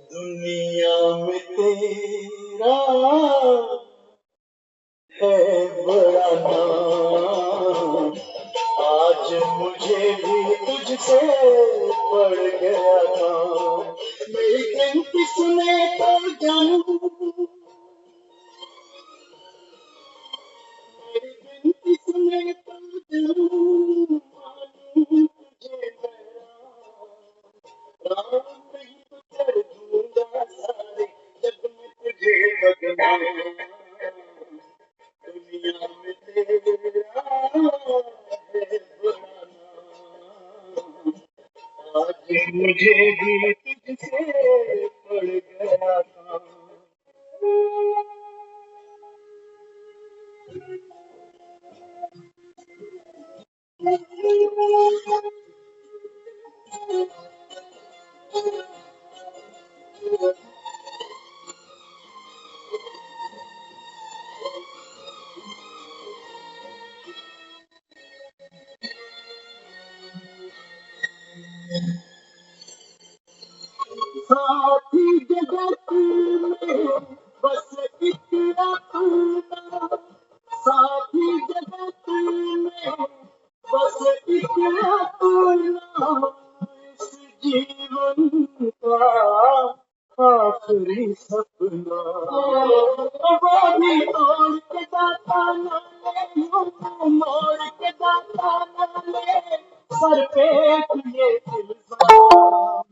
दुनिया में तेरा है बड़ा नाम। आज मुझे भी तुझसे पड़ गया काम। मेरी गिनती सुने तो जानू, मेरी गिनती सुने तो जानू, मानूं तुझे मेरा राम नहीं तो कर दूंगा सारे जग में तुझे बदनाम। दुनिया में तेरा है बड़ा नाम। आज मुझे भी तुझसे पड़ गया काम। साथी जगत में बस एक अपना, साथी जगत में बस एक अपना, इस जीवन का आखिरी सपना। वो भी तोड़ के दाता न ले, यूं मोड़ के दाता न ले, सर पे ये इल्जाम।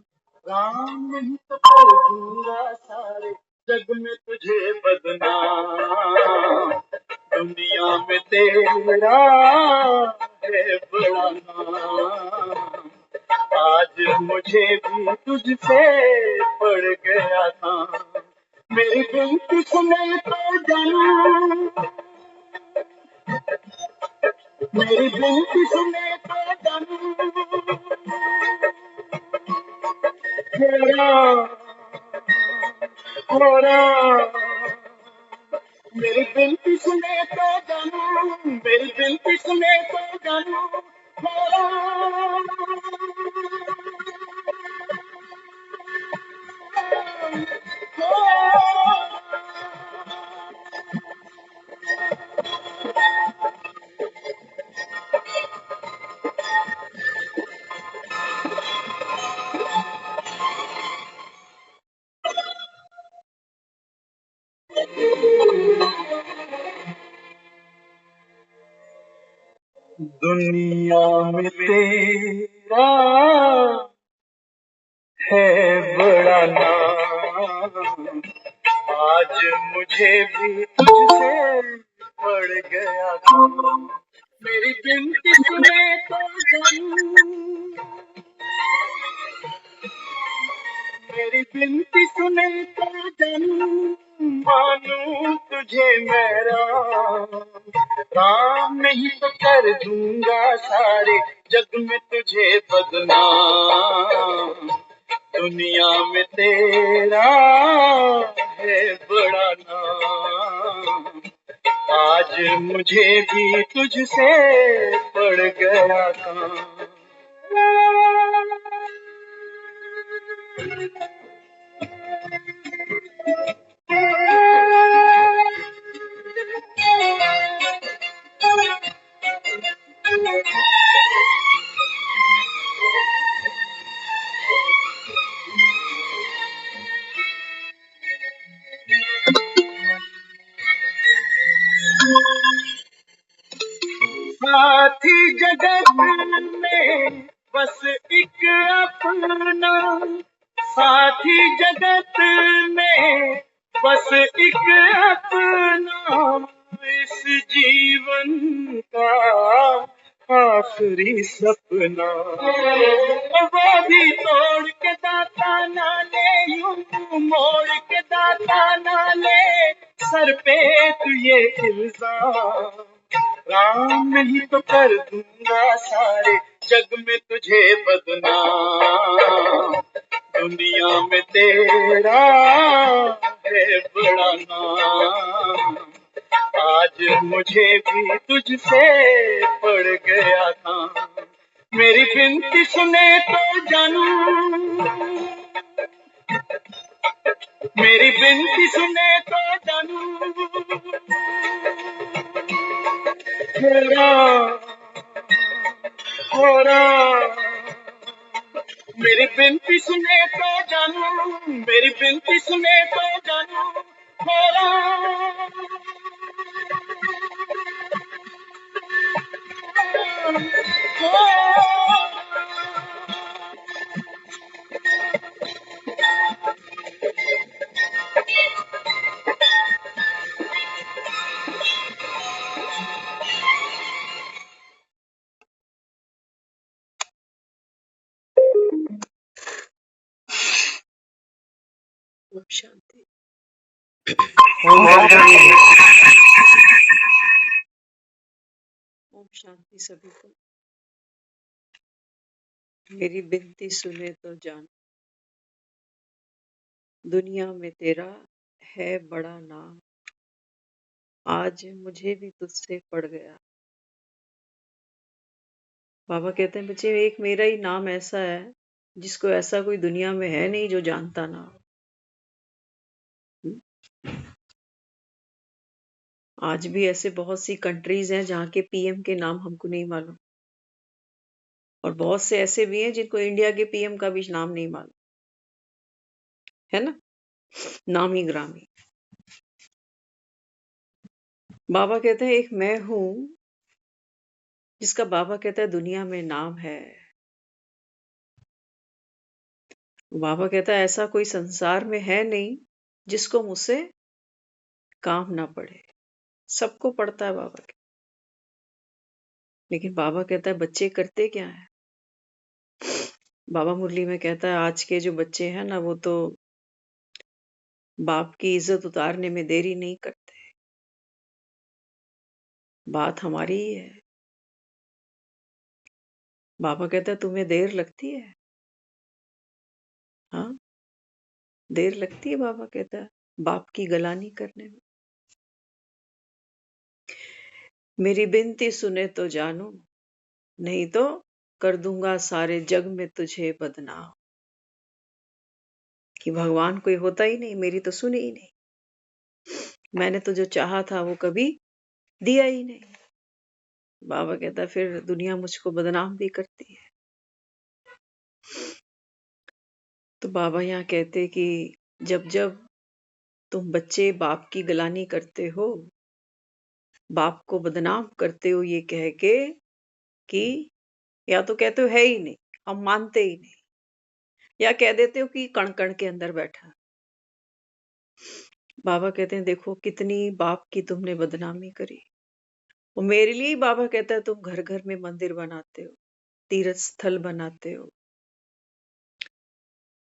राम नहीं तो कर दूंगा सारे जग में तुझे बदनाम। दुनिया में तेरा है बड़ा नाम। आज मुझे भी तुझसे पड़ गया था। मेरी बिनती सुने तो जानू, मेरी बिनती सुने तो जानू, तेरा होरा। मेरी बिनती सुने तो जानू, मेरी बिनती सुने तो जानू, होरा। दुनिया में तेरा है बड़ा नाम। आज मुझे भी तुझसे पड़ गया काम। मेरी बिनती सुने तो जानू, मेरी बिनती सुने तो जानू, मानूं तुझे मेरा राम नहीं तो कर दूंगा सारे जग में तुझे बदनाम। दुनिया में तेरा है बड़ा नाम। आज मुझे भी तुझसे पड़ गया काम। साथी जगत में बस एक अपना, साथी जगत में बस एक अपना, इस जीवन का आखिरी सपना। वो भी तोड़ के दाता ना ले, यूं मोड़ के दाता ना ले, सर पे तू ये इल्जाम। राम नहीं तो कर दूंगा सारे जग में तुझे बदनाम। दुनिया में तेरा है बड़ा नाम। आज मुझे भी तुझसे पड़ गया था। मेरी बिनती सुने तो जानू, मेरी बिनती सुने तो जानू, मेरा मेरा मेरी बिनती सुने तो जानू, मेरी बिनती सुने तो जानू, मेरा ओम शांति। ओम शांति। ओम शांति सभी को। मेरी बिनती सुने तो जान, दुनिया में तेरा है बड़ा नाम, आज मुझे भी तुझसे पड़ गया। बाबा कहते हैं बच्चे, एक मेरा ही नाम ऐसा है जिसको ऐसा कोई दुनिया में है नहीं जो जानता ना हो। आज भी ऐसे बहुत सी कंट्रीज हैं जहाँ के पीएम के नाम हमको नहीं मालूम, और बहुत से ऐसे भी हैं जिनको इंडिया के पीएम का भी नाम नहीं मालूम, है ना, नामी ग्रामी। बाबा कहते हैं एक मैं हूं जिसका बाबा कहता है दुनिया में नाम है। बाबा कहता है ऐसा कोई संसार में है नहीं जिसको मुझसे काम ना पड़े, सबको पड़ता है बाबा के। लेकिन बाबा कहता है बच्चे करते क्या है। बाबा मुरली में कहता है आज के जो बच्चे हैं ना, वो तो बाप की इज्जत उतारने में देरी नहीं करते। बात हमारी ही है। बाबा कहता है तुम्हें देर लगती है, हाँ देर लगती है। बाबा कहता है बाप की गलानी करने में। मेरी बिनती सुने तो जानो, नहीं तो कर दूंगा सारे जग में तुझे बदनाम। कि भगवान कोई होता ही नहीं, मेरी तो सुनी ही नहीं। मैंने तो जो चाहा था वो कभी दिया ही नहीं। बाबा कहता फिर दुनिया मुझको बदनाम भी करती है। तो बाबा यहाँ कहते कि जब जब तुम बच्चे बाप की गलानी करते हो, बाप को बदनाम करते हो ये कह के कि या तो कहते हो है ही नहीं, हम मानते ही नहीं, या कह देते हो कि कण कण के अंदर बैठा। बाबा कहते हैं देखो कितनी बाप की तुमने बदनामी करी। वो मेरे लिए ही बाबा कहता है तुम घर घर में मंदिर बनाते हो, तीर्थ स्थल बनाते हो।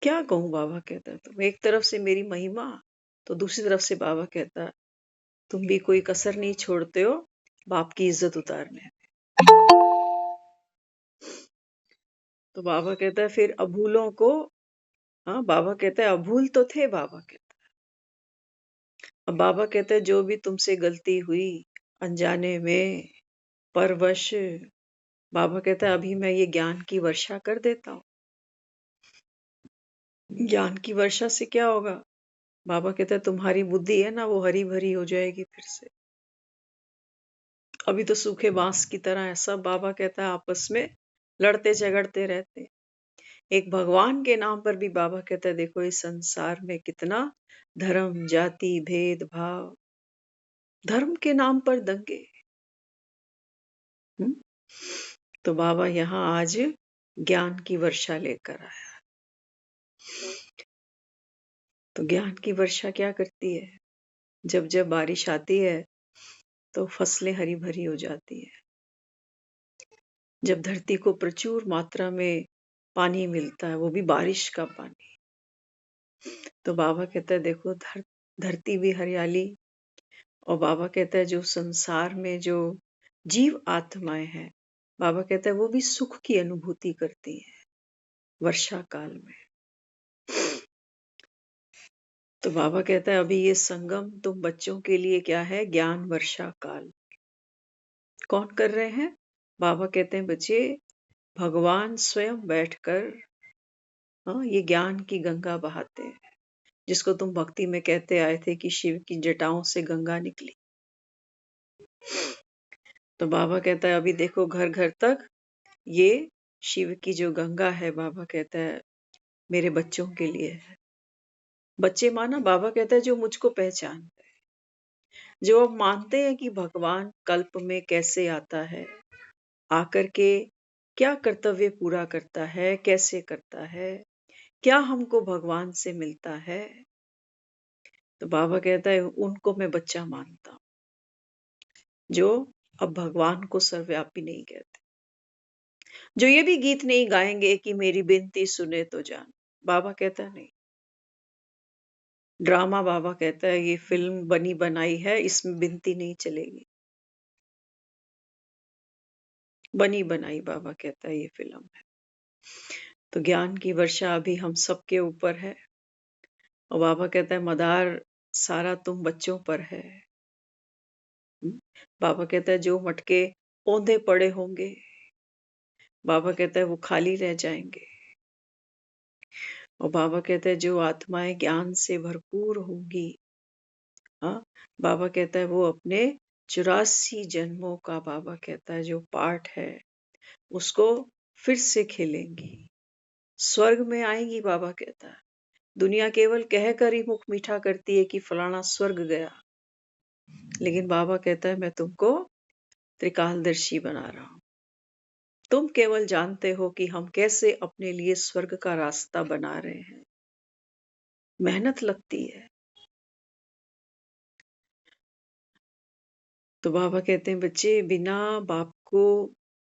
क्या कहूं, बाबा कहता है तुम एक तरफ से मेरी महिमा, तो दूसरी तरफ से बाबा कहता है तुम भी कोई कसर नहीं छोड़ते हो बाप की इज्जत उतारने में। तो बाबा कहता है फिर अभूलों को, हाँ बाबा कहता है अभूल तो थे। बाबा कहता है, अब बाबा कहता है जो भी तुमसे गलती हुई अनजाने में परवश, बाबा कहता है अभी मैं ये ज्ञान की वर्षा कर देता हूँ। ज्ञान की वर्षा से क्या होगा, बाबा कहता है तुम्हारी बुद्धि है ना वो हरी भरी हो जाएगी फिर से। अभी तो सूखे बांस की तरह है सब। बाबा कहता है आपस में लड़ते झगड़ते रहते। एक भगवान के नाम पर भी बाबा कहता है देखो इस संसार में कितना धर्म जाति भेदभाव, धर्म के नाम पर दंगे। हम्म? तो बाबा यहाँ आज ज्ञान की वर्षा लेकर आया। तो ज्ञान की वर्षा क्या करती है, जब जब बारिश आती है तो फसलें हरी भरी हो जाती है। जब धरती को प्रचुर मात्रा में पानी मिलता है, वो भी बारिश का पानी, तो बाबा कहता है देखो धरती भी हरियाली। और बाबा कहता है जो संसार में जो जीव आत्माएं हैं, बाबा कहता है वो भी सुख की अनुभूति करती हैं वर्षा काल में। तो बाबा कहता है अभी ये संगम तुम बच्चों के लिए क्या है, ज्ञान वर्षा काल। कौन कर रहे हैं, बाबा कहते हैं बच्चे भगवान स्वयं बैठकर ये ज्ञान की गंगा बहाते हैं, जिसको तुम भक्ति में कहते आए थे कि शिव की जटाओं से गंगा निकली। तो बाबा कहता है अभी देखो घर घर तक ये शिव की जो गंगा है, बाबा कहता है मेरे बच्चों के लिए है। बच्चे माना बाबा कहता है जो मुझको पहचानते हैं, जो अब मानते हैं कि भगवान कल्प में कैसे आता है, आकर के क्या कर्तव्य पूरा करता है, कैसे करता है, क्या हमको भगवान से मिलता है। तो बाबा कहता है उनको मैं बच्चा मानता हूं, जो अब भगवान को सर्वव्यापी नहीं कहते, जो ये भी गीत नहीं गाएंगे कि मेरी बिनती सुने तो जान। बाबा कहता नहीं, ड्रामा बाबा कहता है ये फिल्म बनी बनाई है, इसमें बिनती नहीं चलेगी। बनी बनाई बाबा कहता है ये फिल्म है। तो ज्ञान की वर्षा अभी हम सबके ऊपर है, और बाबा कहता है मदार सारा तुम बच्चों पर है। बाबा कहता है जो मटके औंधे पड़े होंगे, बाबा कहता है वो खाली रह जाएंगे। और बाबा कहता है जो आत्माएं ज्ञान से भरपूर होंगी, हाँ, बाबा कहता है वो अपने 84 जन्मों का, बाबा कहता है जो पाठ है उसको फिर से खेलेंगी, स्वर्ग में आएंगी। बाबा कहता है दुनिया केवल कहकर ही मुख मीठा करती है कि फलाना स्वर्ग गया, लेकिन बाबा कहता है मैं तुमको त्रिकालदर्शी बना रहा हूं। तुम केवल जानते हो कि हम कैसे अपने लिए स्वर्ग का रास्ता बना रहे हैं। मेहनत लगती है। तो बाबा कहते हैं बच्चे बिना बाप को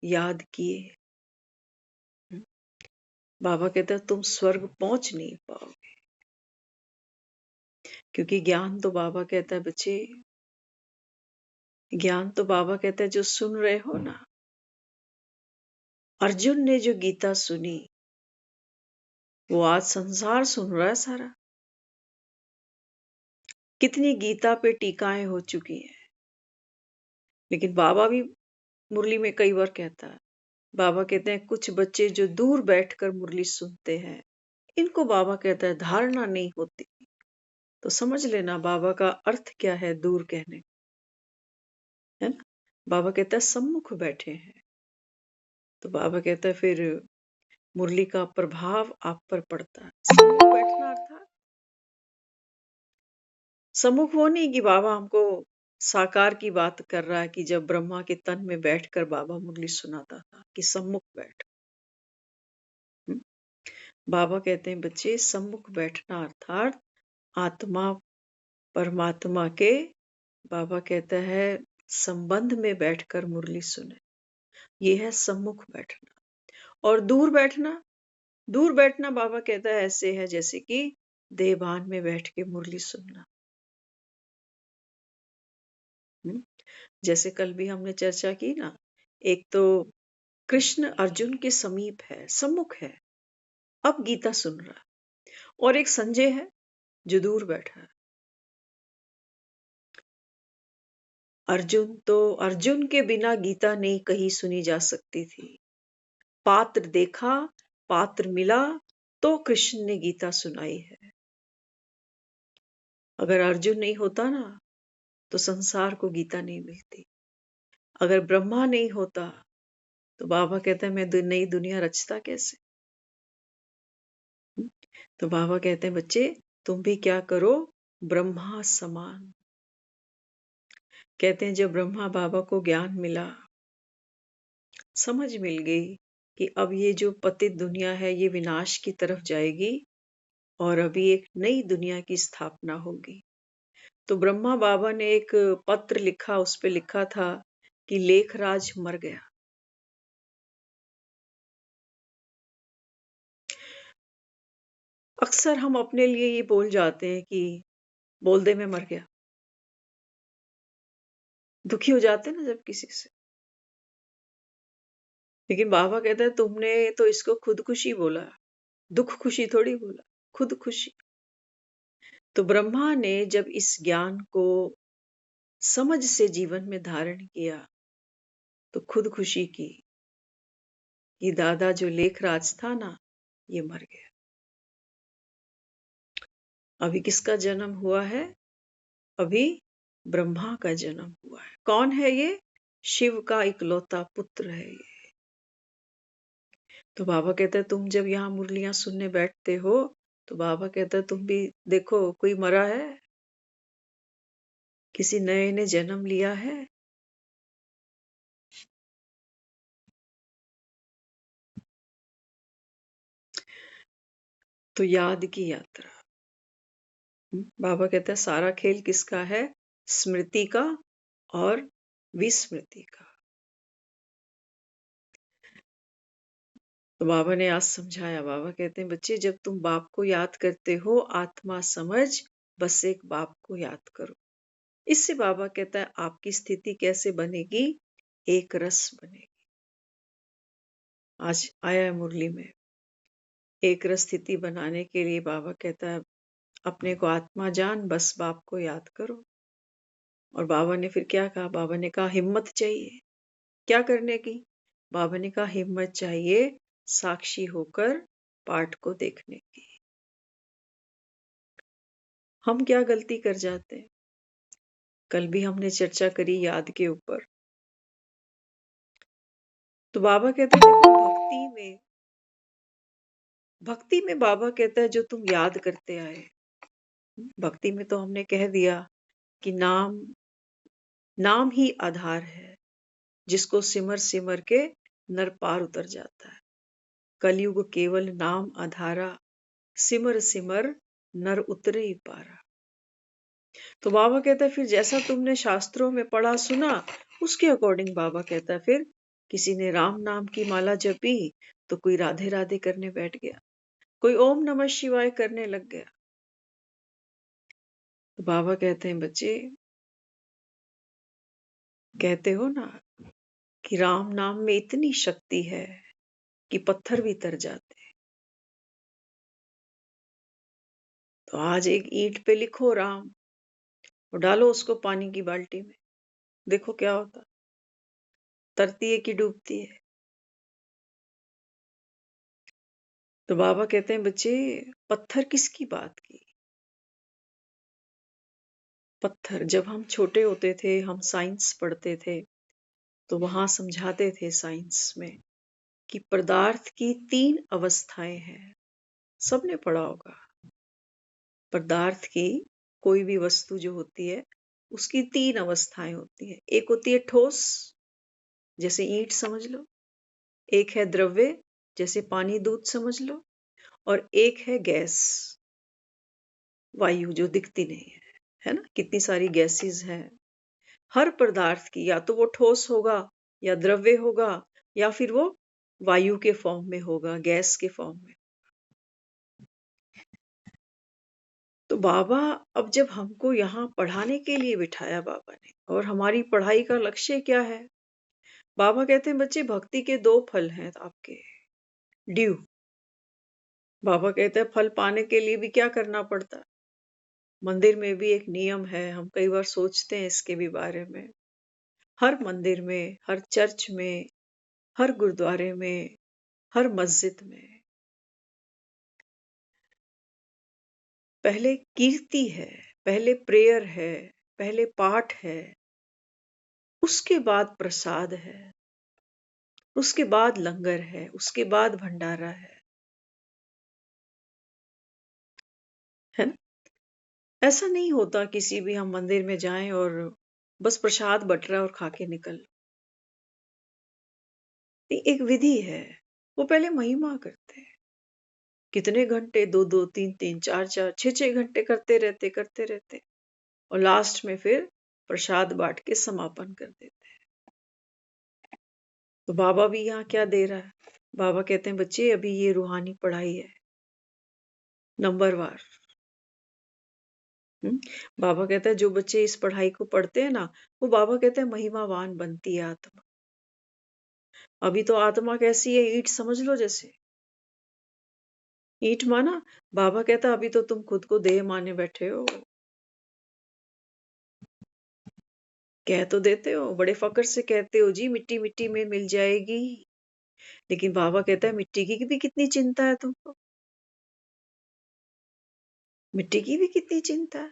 याद किए, बाबा कहता है तुम स्वर्ग पहुंच नहीं पाओगे, क्योंकि ज्ञान तो बाबा कहता है बच्चे, ज्ञान तो बाबा कहता है जो सुन रहे हो ना, अर्जुन ने जो गीता सुनी वो आज संसार सुन रहा है सारा। कितनी गीता पे टीकाएं हो चुकी हैं, लेकिन बाबा भी मुरली में कई बार कहता है, बाबा कहते हैं कुछ बच्चे जो दूर बैठकर मुरली सुनते हैं, इनको बाबा कहता है धारणा नहीं होती। तो समझ लेना बाबा का अर्थ क्या है दूर कहने, है ना। बाबा कहता है सम्मुख बैठे हैं। तो बाबा कहता है फिर मुरली का प्रभाव आप पर पड़ता है। सम्मुख बैठना अर्थात सम्मुख वो नहीं कि बाबा हमको साकार की बात कर रहा है कि जब ब्रह्मा के तन में बैठकर बाबा मुरली सुनाता था कि सम्मुख बैठ। बाबा कहते हैं बच्चे सम्मुख बैठना अर्थात आत्मा परमात्मा के, बाबा कहता है संबंध में बैठकर मुरली सुने, ये है सम्मुख बैठना। और दूर बैठना, दूर बैठना बाबा कहता है ऐसे है जैसे कि देहभान में बैठ के मुरली सुनना। जैसे कल भी हमने चर्चा की ना, एक तो कृष्ण अर्जुन के समीप है, सम्मुख है, अब गीता सुन रहा, और एक संजय है जो दूर बैठा है। अर्जुन के बिना गीता नहीं कहीं सुनी जा सकती थी। पात्र देखा, पात्र मिला, तो कृष्ण ने गीता सुनाई है। अगर अर्जुन नहीं होता ना तो संसार को गीता नहीं मिलती। अगर ब्रह्मा नहीं होता तो बाबा कहता है मैं नई दुनिया रचता कैसे। तो बाबा कहते हैं बच्चे तुम भी क्या करो, ब्रह्मा समान। कहते हैं जब ब्रह्मा बाबा को ज्ञान मिला, समझ मिल गई कि अब ये जो पतित दुनिया है ये विनाश की तरफ जाएगी और अभी एक नई दुनिया की स्थापना होगी। तो ब्रह्मा बाबा ने एक पत्र लिखा, उस पे लिखा था कि लेखराज मर गया। अक्सर हम अपने लिए ये बोल जाते हैं कि बोल दे मैं मर गया। दुखी हो जाते हैं ना जब किसी से, लेकिन बाबा कहता है तुमने तो इसको खुदकुशी बोला, दुख खुशी थोड़ी बोला, खुद खुशी। तो ब्रह्मा ने जब इस ज्ञान को समझ से जीवन में धारण किया तो खुद खुशी की। कि दादा जो लेखराज था ना, ये मर गया। अभी किसका जन्म हुआ है? अभी ब्रह्मा का जन्म हुआ है। कौन है ये? शिव का इकलौता पुत्र है ये। तो बाबा कहते हैं तुम जब यहाँ मुरलियां सुनने बैठते हो तो बाबा कहता है तुम भी देखो, कोई मरा है, किसी नए ने जन्म लिया है। तो याद की यात्रा। बाबा कहता है सारा खेल किसका है? स्मृति का और विस्मृति का। तो बाबा ने आज समझाया। बाबा कहते हैं बच्चे जब तुम बाप को याद करते हो, आत्मा समझ बस एक बाप को याद करो। इससे बाबा कहता है आपकी स्थिति कैसे बनेगी? एक रस बनेगी। आज आया है मुरली में, एक रस स्थिति बनाने के लिए बाबा कहता है अपने को आत्मा जान, बस बाप को याद करो। और बाबा ने फिर क्या कहा? बाबा ने कहा हिम्मत चाहिए। क्या करने की? बाबा ने कहा हिम्मत चाहिए साक्षी होकर पाठ को देखने की। हम क्या गलती कर जाते हैं? कल भी हमने चर्चा करी याद के ऊपर। तो बाबा कहते हैं देखो भक्ति में बाबा कहता है जो तुम याद करते आए। भक्ति में तो हमने कह दिया कि नाम ही आधार है, जिसको सिमर सिमर के नर पार उतर जाता है। कलयुग केवल नाम आधारा, सिमर सिमर नर उतरे ही पारा। तो बाबा कहता है फिर जैसा तुमने शास्त्रों में पढ़ा सुना उसके अकॉर्डिंग बाबा कहता है फिर किसी ने राम नाम की माला जपी तो कोई राधे राधे करने बैठ गया, कोई ओम नमः शिवाय करने लग गया। तो बाबा कहते हैं बच्चे, कहते हो ना कि राम नाम में इतनी शक्ति है कि पत्थर भी तर जाते। तो आज एक ईंट पे लिखो राम और डालो उसको पानी की बाल्टी में, देखो क्या होता, तरती है कि डूबती है। तो बाबा कहते हैं बच्चे पत्थर किसकी बात की? पत्थर जब हम छोटे होते थे, हम साइंस पढ़ते थे तो वहां समझाते थे साइंस में कि पदार्थ की 3 अवस्थाएं हैं। सबने पढ़ा होगा। पदार्थ की कोई भी वस्तु जो होती है उसकी 3 अवस्थाएं होती है। एक होती है ठोस, जैसे ईंट समझ लो। एक है द्रव्य, जैसे पानी दूध समझ लो। और एक है गैस, वायु जो दिखती नहीं है ना? कितनी सारी गैसेस हैं। हर पदार्थ की या तो वो ठोस होगा या द्रव्य होगा या फिर वो वायु के फॉर्म में होगा, गैस के फॉर्म में। तो बाबा अब जब हमको यहाँ पढ़ाने के लिए बिठाया बाबा ने, और हमारी पढ़ाई का लक्ष्य क्या है? बाबा कहते हैं बच्चे भक्ति के 2 फल हैं आपके। ड्यू। बाबा कहते हैं फल पाने के लिए भी क्या करना पड़ता है? मंदिर में भी एक नियम है, हम कई बार सोचते हैं इसके भी बारे में। हर मंदिर में, हर चर्च में, हर गुरुद्वारे में, हर मस्जिद में पहले कीर्ति है, पहले प्रेयर है, पहले पाठ है, उसके बाद प्रसाद है, उसके बाद लंगर है, उसके बाद भंडारा है ना? ऐसा नहीं होता किसी भी हम मंदिर में जाएं और बस प्रसाद बट रहा और खा के निकल। एक विधि है, वो पहले महिमा करते हैं। कितने घंटे, 2-2, 3-3, 4-4, 6-6 घंटे करते रहते और लास्ट में फिर प्रसाद बांट के समापन कर देते हैं। तो बाबा भी यहाँ क्या दे रहा है? बाबा कहते हैं बच्चे अभी ये रूहानी पढ़ाई है, नंबरवार। बाबा कहता है जो बच्चे इस पढ़ाई को पढ़ते हैं ना, वो बाबा कहते हैं महिमावान बनती है आत्मा। अभी तो आत्मा कैसी है? ईंट समझ लो जैसे। ईंट माना, बाबा कहता अभी तो तुम खुद को देह माने बैठे हो। कह तो देते हो, बड़े फक्र से कहते हो जी मिट्टी मिट्टी में मिल जाएगी, लेकिन बाबा कहता है मिट्टी की भी कितनी चिंता है तुमको, मिट्टी की भी कितनी चिंता है,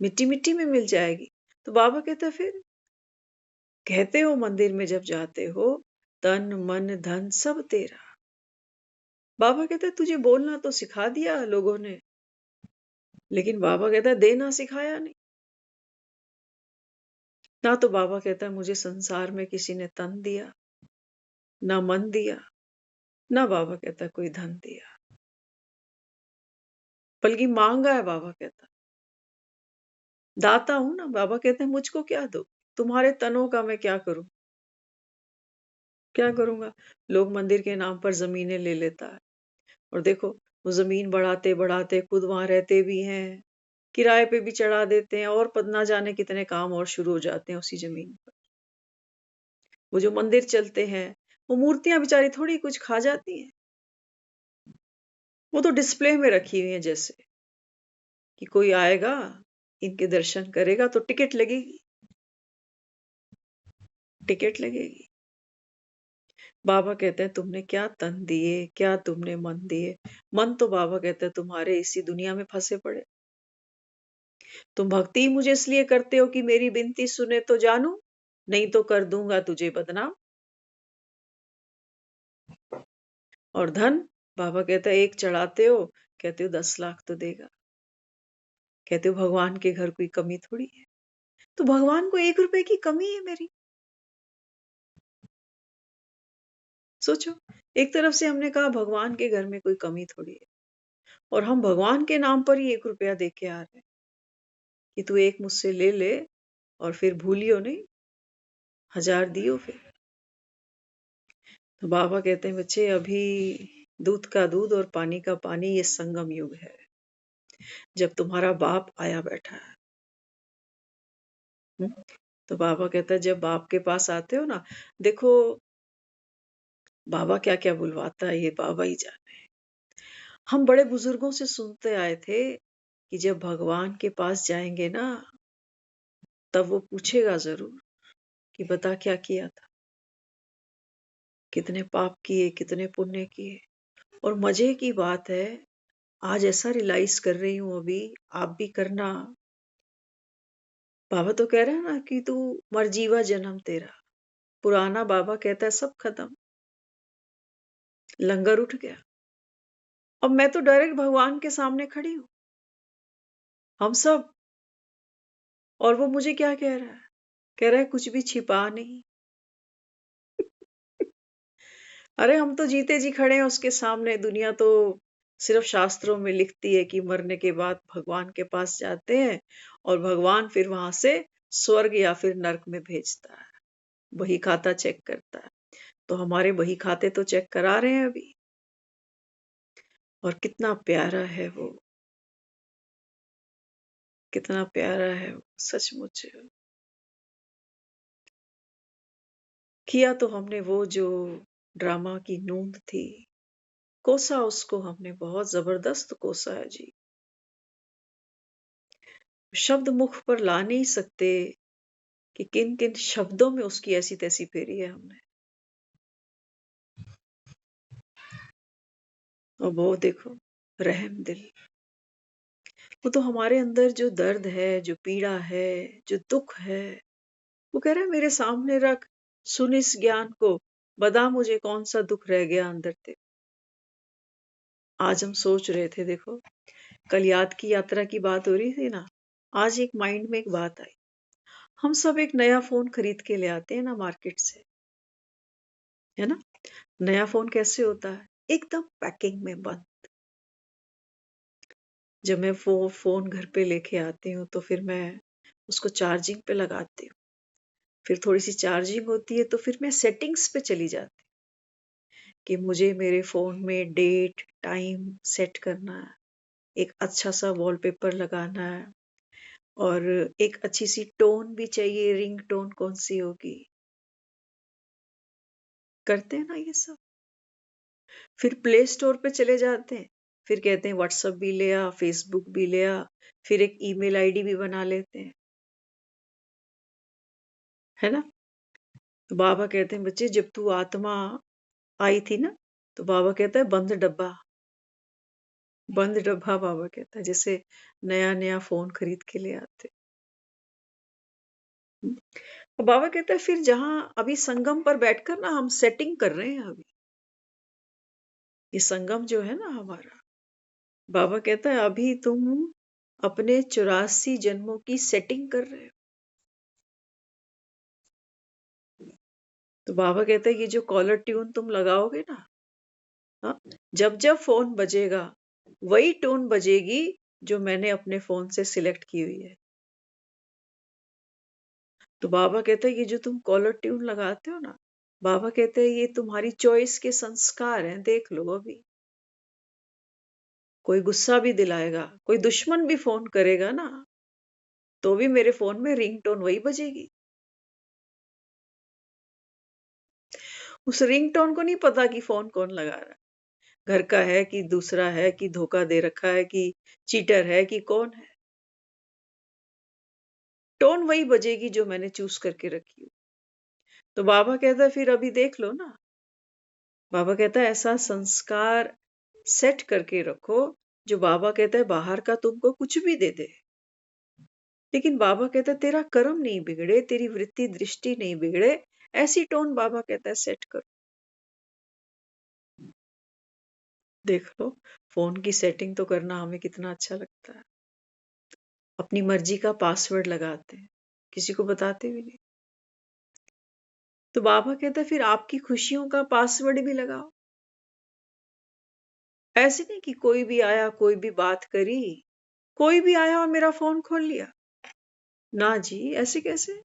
मिट्टी मिट्टी में मिल जाएगी। तो बाबा कहता है फिर कहते हो मंदिर में जब जाते हो तन मन धन सब तेरा। बाबा कहता है तुझे बोलना तो सिखा दिया लोगों ने, लेकिन बाबा कहता है देना सिखाया नहीं। ना तो बाबा कहता है मुझे संसार में किसी ने तन दिया, ना मन दिया, ना बाबा कहता है कोई धन दिया, बल्कि मांगा है। बाबा कहता दाता हूं ना। बाबा कहते हैं मुझको क्या दो, तुम्हारे तनों का मैं क्या करूं, क्या करूंगा। लोग मंदिर के नाम पर जमीनें ले लेता है, और देखो वो जमीन बढ़ाते बढ़ाते खुद वहां रहते भी हैं, किराए पे भी चढ़ा देते हैं, और पद ना जाने कितने काम और शुरू हो जाते हैं उसी जमीन पर। वो जो मंदिर चलते हैं, वो मूर्तियां बेचारी थोड़ी कुछ खा जाती हैं, वो तो डिस्प्ले में रखी हुई है, जैसे कि कोई आएगा इनके दर्शन करेगा तो टिकट लगेगी, टिकट लगेगी। बाबा कहते हैं तुमने क्या तन दिए, क्या तुमने मन दिए। मन तो बाबा कहते हैं तुम्हारे इसी दुनिया में फंसे पड़े। तुम भक्ति मुझे इसलिए करते हो कि मेरी विनती सुने तो जानू, नहीं तो कर दूंगा तुझे बदनाम। और धन, बाबा कहता है एक चढ़ाते हो, कहते हो 10 लाख तो देगा, कहते हो भगवान के घर कोई कमी थोड़ी है। तो भगवान को 1 रुपए की कमी है मेरी, सोचो। एक तरफ से हमने कहा भगवान के घर में कोई कमी थोड़ी है, और हम भगवान के नाम पर ही 1 रुपया दे के आ रहे हैं कि तू एक मुझसे ले ले, और फिर भूलियो नहीं, 1000 दियो फिर। तो बाबा कहते हैं बच्चे अभी दूध का दूध और पानी का पानी, ये संगम युग है, जब तुम्हारा बाप आया बैठा है। तो बाबा कहता है जब बाप के पास आते हो ना, देखो बाबा क्या क्या बुलवाता है ये बाबा ही जाने। हम बड़े बुजुर्गों से सुनते आए थे कि जब भगवान के पास जाएंगे ना, तब वो पूछेगा जरूर कि बता क्या किया था, कितने पाप किए, कितने पुण्य किए। और मजे की बात है, आज ऐसा रियलाइज कर रही हूं अभी, आप भी करना। बाबा तो कह रहे हैं ना कि तू मरजीवा जन्म तेरा पुराना। बाबा कहता है सब खत्म, लंगर उठ गया। अब मैं तो डायरेक्ट भगवान के सामने खड़ी हूं, हम सब। और वो मुझे क्या कह रहा है, कह रहा है कुछ भी छिपा नहीं। अरे हम तो जीते जी खड़े हैं उसके सामने। दुनिया तो सिर्फ शास्त्रों में लिखती है कि मरने के बाद भगवान के पास जाते हैं, और भगवान फिर वहां से स्वर्ग या फिर नरक में भेजता है, वही खाता चेक करता है। तो हमारे वही खाते तो चेक करा रहे हैं अभी। और कितना प्यारा है वो, कितना प्यारा है वो, सचमुच। किया तो हमने वो जो ड्रामा की नूंद थी, कोसा उसको हमने, बहुत जबरदस्त कोसा है जी। शब्द मुख पर ला नहीं सकते कि किन किन शब्दों में उसकी ऐसी तैसी फेरी है हमने। और वो देखो रहम दिल, वो तो हमारे अंदर जो दर्द है, जो पीड़ा है, जो दुख है, वो कह रहा है मेरे सामने रख, सुन इस ज्ञान को, बता मुझे कौन सा दुख रह गया अंदर ते। आज हम सोच रहे थे, देखो कल याद की यात्रा की बात हो रही थी ना, आज एक माइंड में एक बात आई। हम सब एक नया फोन खरीद के ले आते हैं ना मार्केट से, है ना। नया फोन कैसे होता है, एकदम पैकिंग में बंद। जब मैं फोन घर पे लेके आती हूँ तो फिर मैं उसको चार्जिंग पे लगाती हूँ, फिर थोड़ी सी चार्जिंग होती है तो फिर मैं सेटिंग्स पे चली जाती हूँ कि मुझे मेरे फोन में डेट टाइम सेट करना है, एक अच्छा सा वॉलपेपर लगाना है, और एक अच्छी सी टोन भी चाहिए, रिंग टोन कौन सी होगी। करते हैं ना ये सब। फिर प्ले स्टोर पे चले जाते हैं, फिर कहते हैं व्हाट्सएप भी ले आ, फेसबुक भी ले आ, फिर एक ईमेल आईडी भी बना लेते हैं, है ना। तो बाबा कहते हैं बच्चे जब तू आत्मा आई थी ना, तो बाबा कहता है बंद डब्बा, बंद डब्बा। बाबा कहता है जैसे नया नया फोन खरीद के ले आते। और बाबा कहता है फिर जहां अभी संगम पर बैठकर ना हम सेटिंग कर रहे हैं, अभी ये संगम जो है ना हमारा, बाबा कहता है अभी तुम अपने 84 जन्मों की सेटिंग कर रहे हो। तो बाबा कहता है ये जो कॉलर ट्यून तुम लगाओगे ना, हाँ, जब जब फोन बजेगा वही टोन बजेगी जो मैंने अपने फोन से सिलेक्ट की हुई है। तो बाबा कहते हैं ये जो तुम कॉलर ट्यून लगाते हो ना, बाबा कहते हैं ये तुम्हारी चॉइस के संस्कार हैं, देख लो। अभी कोई गुस्सा भी दिलाएगा, कोई दुश्मन भी फोन करेगा ना, तो भी मेरे फोन में रिंगटोन वही बजेगी। उस रिंगटोन को नहीं पता कि फोन कौन लगा रहा है, घर का है कि दूसरा है कि धोखा दे रखा है कि चीटर है कि कौन है। टोन वही बजेगी जो मैंने चूज करके रखी हो। तो बाबा कहता है फिर अभी देख लो ना, बाबा कहता है ऐसा संस्कार सेट करके रखो जो बाबा कहता है बाहर का तुमको कुछ भी दे दे, लेकिन बाबा कहता है तेरा कर्म नहीं बिगड़े, तेरी वृत्ति दृष्टि नहीं बिगड़े, ऐसी टोन बाबा कहता है सेट करो। देख लो, फोन की सेटिंग तो करना हमें कितना अच्छा लगता है। अपनी मर्जी का पासवर्ड लगाते हैं, किसी को बताते भी नहीं। तो बाबा कहता है फिर आपकी खुशियों का पासवर्ड भी लगाओ। ऐसे नहीं कि कोई भी आया, कोई भी बात करी, कोई भी आया और मेरा फोन खोल लिया, ना जी, ऐसे कैसे।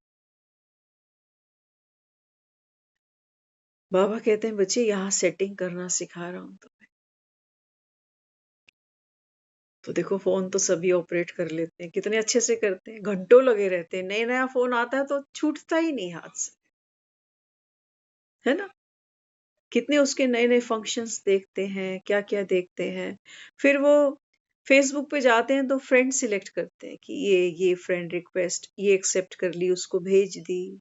बाबा कहते हैं बच्चे यहाँ सेटिंग करना सिखा रहा हूं तुम्हें। तो देखो फोन तो सभी ऑपरेट कर लेते हैं, कितने अच्छे से करते हैं, घंटों लगे रहते हैं। नया नया फोन आता है तो छूटता ही नहीं हाथ से, है ना। कितने उसके नए नए फंक्शंस देखते हैं, क्या क्या देखते हैं। फिर वो फेसबुक पे जाते हैं तो फ्रेंड सिलेक्ट करते हैं कि ये फ्रेंड रिक्वेस्ट ये एक्सेप्ट कर ली, उसको भेज दी,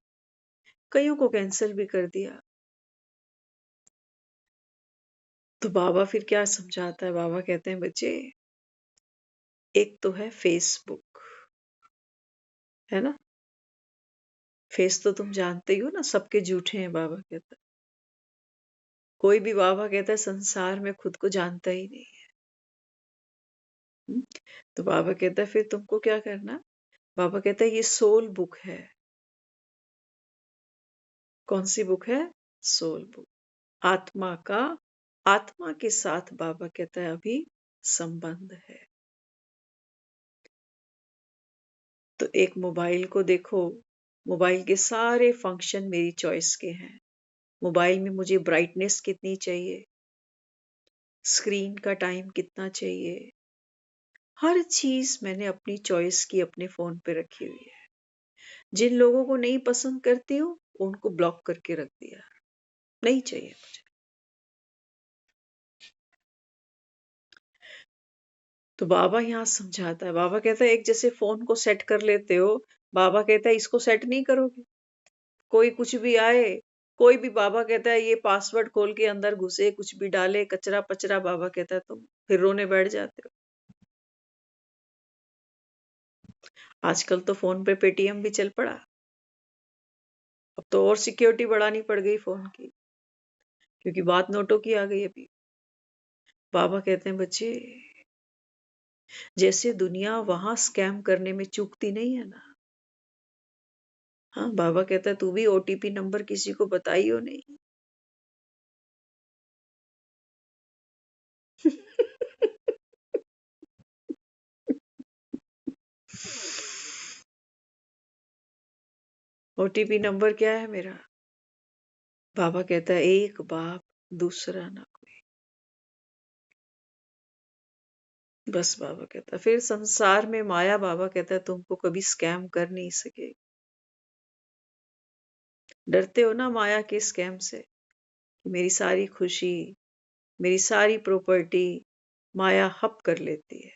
कईयों को कैंसिल भी कर दिया। तो बाबा फिर क्या समझाता है, बाबा कहते हैं बच्चे एक तो है फेसबुक, है ना। फेस तो तुम जानते ही हो ना, सबके झूठे हैं बाबा कहता है। कोई भी बाबा कहता है संसार में खुद को जानता ही नहीं है। तो बाबा कहता है फिर तुमको क्या करना। बाबा कहता है ये सोल बुक है। कौन सी बुक है? Soul book. आत्मा का, आत्मा के साथ बाबा कहता है अभी संबंध है। तो एक मोबाइल को देखो, मोबाइल के सारे फंक्शन मेरी चॉइस के हैं। मोबाइल में मुझे ब्राइटनेस कितनी चाहिए, स्क्रीन का टाइम कितना चाहिए, हर चीज मैंने अपनी चॉइस की अपने फोन पे रखी हुई है। जिन लोगों को नहीं पसंद करती हूँ उनको ब्लॉक करके रख दिया, नहीं चाहिए मुझे। तो बाबा यहाँ समझाता है, बाबा कहता है एक जैसे फोन को सेट कर लेते हो, बाबा कहता है इसको सेट नहीं करोगे। कोई कुछ भी आए, कोई भी बाबा कहता है ये पासवर्ड खोल के अंदर घुसे, कुछ भी डाले कचरा पचरा, बाबा कहता है तुम फिर रोने बैठ जाते हो। आजकल तो फोन पे पेटीएम भी चल पड़ा, अब तो और सिक्योरिटी बढ़ानी पड़ गई फोन की, क्योंकि बात नोटों की आ गई अभी। बाबा कहते हैं बच्चे जैसे दुनिया वहां स्कैम करने में चूकती नहीं है ना, हाँ बाबा कहता है तू भी ओटीपी नंबर किसी को बताइयो नहीं। ओटीपी नंबर क्या है मेरा? बाबा कहता है एक बाप दूसरा ना कोई। बस बाबा कहता है फिर संसार में माया, बाबा कहता है तुमको कभी स्कैम कर नहीं सके। डरते हो ना माया के स्कैम से, कि मेरी सारी खुशी, मेरी सारी प्रॉपर्टी माया हप कर लेती है।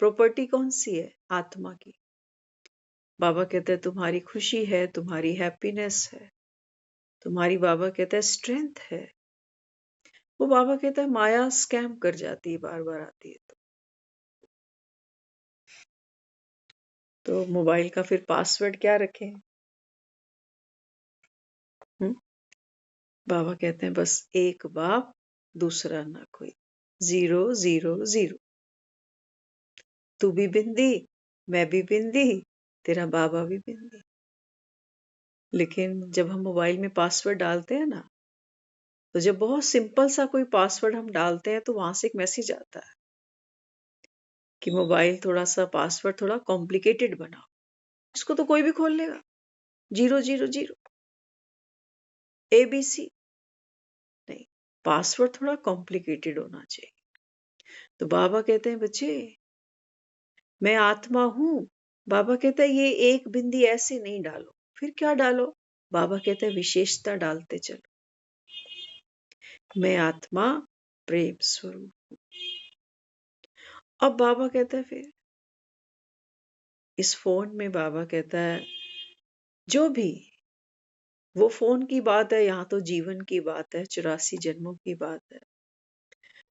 प्रॉपर्टी कौन सी है? आत्मा की। बाबा कहते हैं तुम्हारी खुशी है, तुम्हारी हैप्पीनेस है, तुम्हारी बाबा कहता है स्ट्रेंथ है। वो बाबा कहता है माया स्कैम कर जाती है, बार बार आती है तो मोबाइल का फिर पासवर्ड क्या रखें? बाबा कहते हैं बस एक बाप, दूसरा ना कोई, 000। तू भी बिंदी, मैं भी बिंदी, तेरा बाबा भी बिंदी। लेकिन जब हम मोबाइल में पासवर्ड डालते हैं ना, तो जब बहुत सिंपल सा कोई पासवर्ड हम डालते हैं तो वहां से एक मैसेज आता है कि मोबाइल थोड़ा सा पासवर्ड थोड़ा कॉम्प्लिकेटेड बनाओ। इसको तो कोई भी खोल लेगा, 000 ABC। नहीं, पासवर्ड थोड़ा कॉम्प्लिकेटेड होना चाहिए। तो बाबा कहते हैं बच्चे मैं आत्मा हूं। बाबा कहता है ये एक बिंदी ऐसे नहीं डालो, फिर क्या डालो? बाबा कहता है विशेषता डालते चलो। मैं आत्मा प्रेम स्वरूप। अब बाबा कहता है फिर इस फोन में बाबा कहता है जो भी, वो फोन की बात है, यहाँ तो जीवन की बात है, 84 जन्मों की बात है।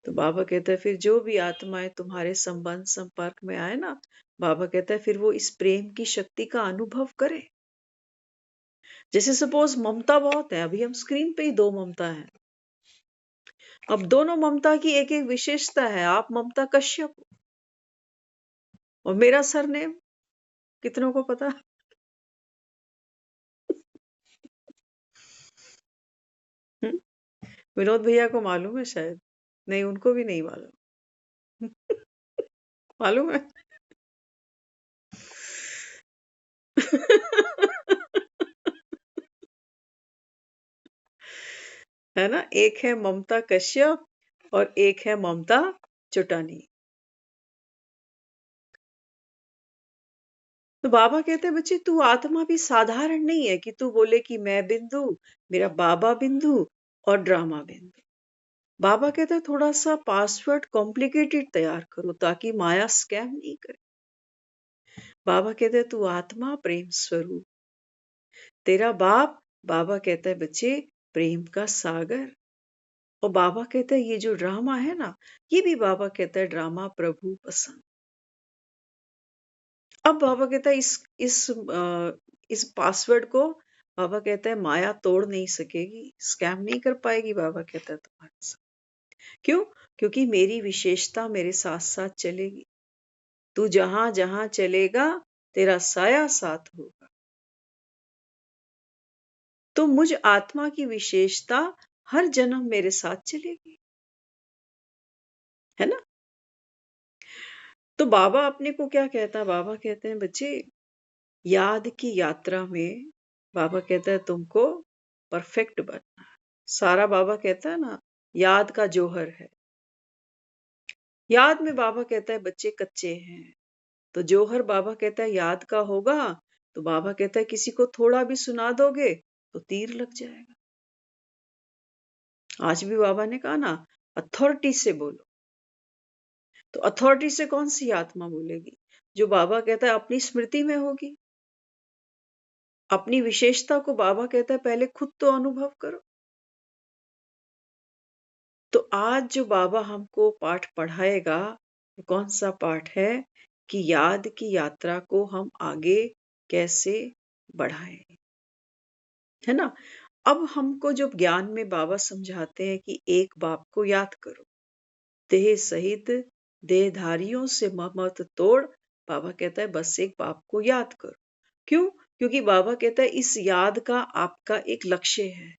तो बाबा कहता है फिर जो भी आत्माएं तुम्हारे संबंध संपर्क में आए ना, बाबा कहता है फिर वो इस प्रेम की शक्ति का अनुभव करे। जैसे सपोज ममता बहुत है, अभी हम स्क्रीन पे ही 2 ममता है। अब दोनों ममता की एक एक विशेषता है। आप ममता कश्यप और मेरा सरनेम कितनों को पता? हम्म? विनोद भैया को मालूम है शायद, नहीं उनको भी नहीं मालूम। मालूम है? है ना, एक है ममता कश्यप और एक है ममता चुटानी। तो बाबा कहते हैं बच्चे तू आत्मा भी साधारण नहीं है कि तू बोले कि मैं बिंदु, मेरा बाबा बिंदु और ड्रामा बिंदु। बाबा कहते हैं थोड़ा सा पासवर्ड कॉम्प्लिकेटेड तैयार करो ताकि माया स्कैम नहीं करे। बाबा कहते हैं तू आत्मा प्रेम स्वरूप, तेरा बाप बाबा कहता है बच्चे प्रेम का सागर। और बाबा कहता है ये जो ड्रामा है ना, ये भी बाबा कहता है ड्रामा प्रभु पसंद। अब बाबा कहता है इस पासवर्ड को बाबा कहता है माया तोड़ नहीं सकेगी, स्कैम नहीं कर पाएगी। बाबा कहता है तुम्हारे साथ। क्यों? क्योंकि मेरी विशेषता मेरे साथ साथ चलेगी। तू जहां जहां चलेगा तेरा साया साथ होगा। तो मुझ आत्मा की विशेषता हर जन्म मेरे साथ चलेगी, है ना। तो बाबा अपने को क्या कहता है? बाबा कहते हैं बच्चे याद की यात्रा में बाबा कहता है तुमको परफेक्ट बनना है। सारा बाबा कहता है ना याद का जौहर है। याद में बाबा कहता है बच्चे कच्चे हैं, तो जौहर बाबा कहता है याद का होगा। तो बाबा कहता है किसी को थोड़ा भी सुना दोगे तो तीर लग जाएगा। आज भी बाबा ने कहा ना अथॉरिटी से बोलो। तो अथॉरिटी से कौन सी आत्मा बोलेगी? जो बाबा कहता है अपनी स्मृति में होगी। अपनी विशेषता को बाबा कहता है पहले खुद तो अनुभव करो। तो आज जो बाबा हमको पाठ पढ़ाएगा वो कौन सा पाठ है कि याद की यात्रा को हम आगे कैसे बढ़ाएं, है ना। अब हमको जो ज्ञान में बाबा समझाते हैं कि एक बाप को याद करो, देह सहित देहधारियों से ममत तोड़। बाबा कहता है बस एक बाप को याद करो। क्यों? क्योंकि बाबा कहता है इस याद का आपका एक लक्ष्य है।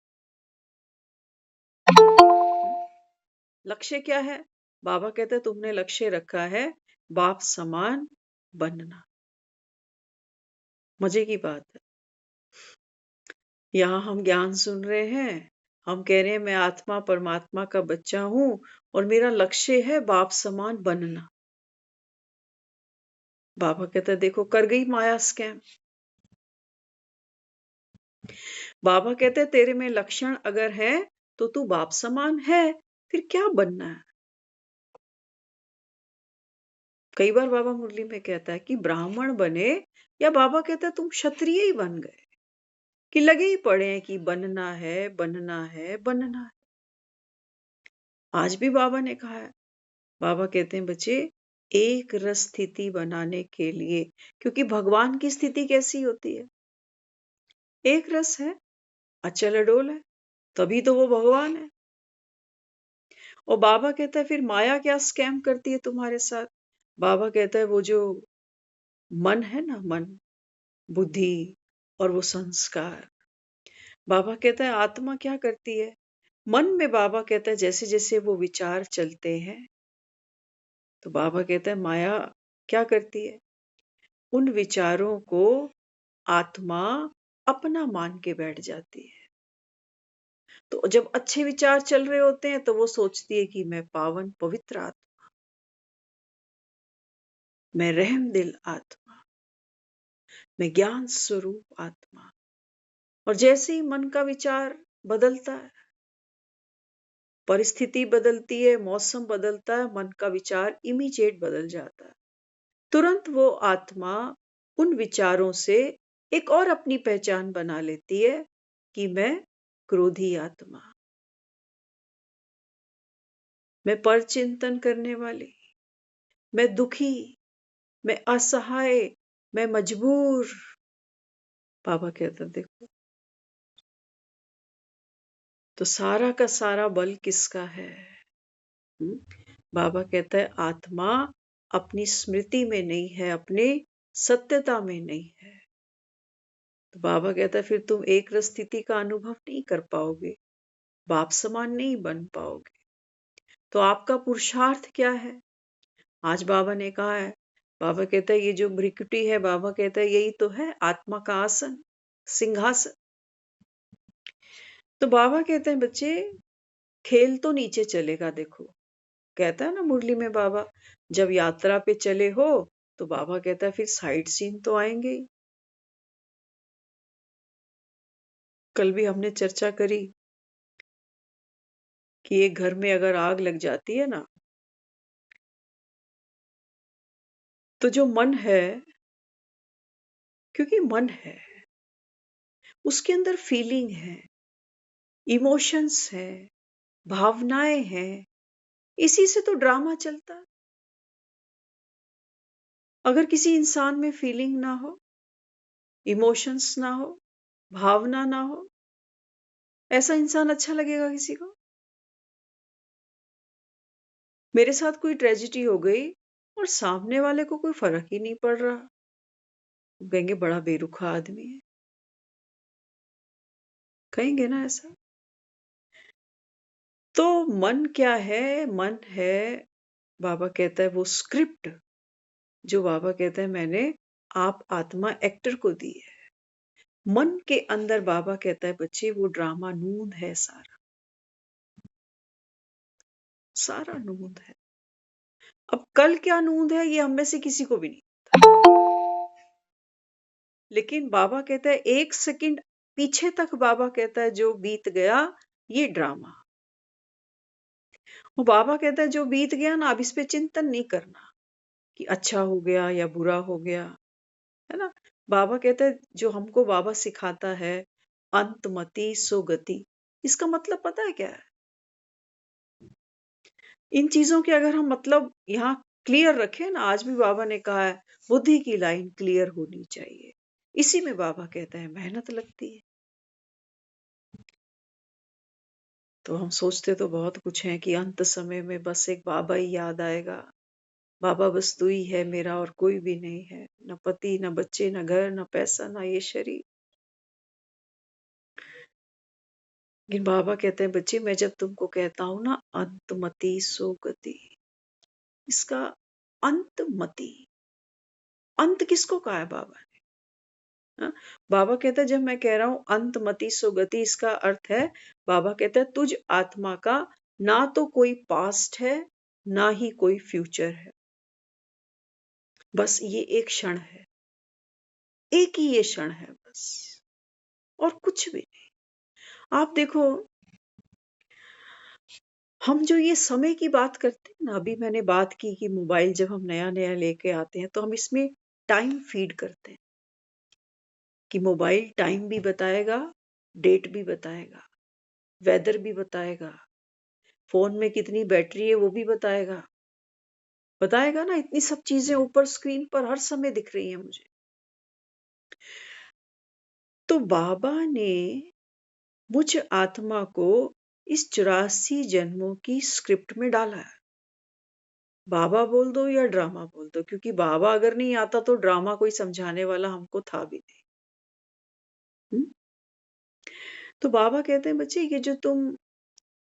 लक्ष्य क्या है? बाबा कहते हैं तुमने लक्ष्य रखा है बाप समान बनना। मजे की बात है, यहाँ हम ज्ञान सुन रहे हैं, हम कह रहे हैं मैं आत्मा परमात्मा का बच्चा हूं और मेरा लक्ष्य है बाप समान बनना। बाबा कहते हैं देखो कर गई माया स्कैम। बाबा कहते हैं तेरे में लक्षण अगर है तो तू बाप समान है, फिर क्या बनना है? कई बार बाबा मुरली में कहता है कि ब्राह्मण बने, या बाबा कहता है तुम क्षत्रिय ही बन गए, कि लगे ही पड़े हैं कि बनना है, बनना है, बनना है। आज भी बाबा ने कहा है, बाबा कहते हैं बच्चे, एक रस स्थिति बनाने के लिए, क्योंकि भगवान की स्थिति कैसी होती है? एक रस है, अचल अडोल है, तभी तो वो भगवान है। और बाबा कहता है फिर माया क्या स्कैम करती है तुम्हारे साथ? बाबा कहता है वो जो मन है ना, मन, बुद्धि और वो संस्कार, बाबा कहता है आत्मा क्या करती है? मन में बाबा कहता है जैसे जैसे वो विचार चलते हैं, तो बाबा कहता है माया क्या करती है? उन विचारों को आत्मा अपना मान के बैठ जाती है। तो जब अच्छे विचार चल रहे होते हैं तो वो सोचती है कि मैं पावन पवित्र आत्मा, मैं रहम दिल आत्मा, मैं ज्ञान स्वरूप आत्मा। और जैसे ही मन का विचार बदलता है, परिस्थिति बदलती है, मौसम बदलता है, मन का विचार इमीडिएट बदल जाता है। तुरंत वो आत्मा उन विचारों से एक और अपनी पहचान बना लेती है कि मैं क्रोधी आत्मा, मैं पर चिंतन करने वाली, मैं दुखी, मैं असहाय, मैं मजबूर। बाबा कहता देखो, तो सारा का सारा बल किसका है? बाबा कहता है आत्मा अपनी स्मृति में नहीं है, अपने सत्यता में नहीं है। तो बाबा कहता है फिर तुम एक रस स्थिति का अनुभव नहीं कर पाओगे, बाप समान नहीं बन पाओगे। तो आपका पुरुषार्थ क्या है? आज बाबा ने कहा है, बाबा कहता है ये जो भ्रिकुटी है, बाबा कहता है यही तो है आत्मा का आसन, सिंहासन। तो बाबा कहते हैं बच्चे, खेल तो नीचे चलेगा। देखो, कहता है ना मुरली में बाबा, जब यात्रा पे चले हो तो बाबा कहता है फिर साइड सीन तो आएंगे ही। कल भी हमने चर्चा करी कि एक घर में अगर आग लग जाती है ना, तो जो मन है, क्योंकि मन है, उसके अंदर फीलिंग है, इमोशंस है, भावनाएं हैं, इसी से तो ड्रामा चलता है। अगर किसी इंसान में फीलिंग ना हो, इमोशंस ना हो, भावना ना हो, ऐसा इंसान अच्छा लगेगा किसी को? मेरे साथ कोई ट्रेजेडी हो गई और सामने वाले को कोई फर्क ही नहीं पड़ रहा, वो कहेंगे बड़ा बेरुखा आदमी है, कहेंगे ना ऐसा। तो मन क्या है? मन है, बाबा कहता है वो स्क्रिप्ट जो बाबा कहता है मैंने आप आत्मा एक्टर को दी है। मन के अंदर बाबा कहता है बच्चे वो ड्रामा नूंद है, सारा सारा नूंद है। अब कल क्या नूंद है ये हम में से किसी को भी नहीं, लेकिन बाबा कहता है एक सेकंड पीछे तक बाबा कहता है जो बीत गया ये ड्रामा। वो बाबा कहता है जो बीत गया ना, अब इस पे चिंतन नहीं करना कि अच्छा हो गया या बुरा हो गया, है ना। बाबा कहता है जो हमको बाबा सिखाता है अंतमति सो गति, इसका मतलब पता है क्या है? इन चीजों के अगर हम मतलब यहाँ क्लियर रखें ना, आज भी बाबा ने कहा है बुद्धि की लाइन क्लियर होनी चाहिए। इसी में बाबा कहता है मेहनत लगती है। तो हम सोचते तो बहुत कुछ हैं कि अंत समय में बस एक बाबा ही याद आएगा, बाबा बस तू ही है मेरा और कोई भी नहीं है, न पति न बच्चे न घर न पैसा न ये शरीर। लेकिन बाबा कहते हैं बच्चे मैं जब तुमको कहता हूं ना अंतमति सो गति, इसका अंतमति, अंत किसको कहा है बाबा ने? हाँ? बाबा कहता है जब मैं कह रहा हूं अंतमति सो गति, इसका अर्थ है बाबा कहता है तुझ आत्मा का ना तो कोई पास्ट है ना ही कोई फ्यूचर है, बस ये एक क्षण है, एक ही ये क्षण है बस, और कुछ भी नहीं। आप देखो, हम जो ये समय की बात करते हैं ना, अभी मैंने बात की कि मोबाइल जब हम नया नया लेके आते हैं तो हम इसमें टाइम फीड करते हैं। कि मोबाइल टाइम भी बताएगा, डेट भी बताएगा, वेदर भी बताएगा, फोन में कितनी बैटरी है वो भी बताएगा। बताएगा ना, इतनी सब चीजें ऊपर स्क्रीन पर हर समय दिख रही हैं मुझे। तो बाबा ने मुझ आत्मा को इस 84 जन्मों की स्क्रिप्ट में डाला है। बाबा बोल दो या ड्रामा बोल दो, क्योंकि बाबा अगर नहीं आता तो ड्रामा कोई समझाने वाला हमको था भी नहीं। हुँ? तो बाबा कहते हैं, बच्चे ये जो तुम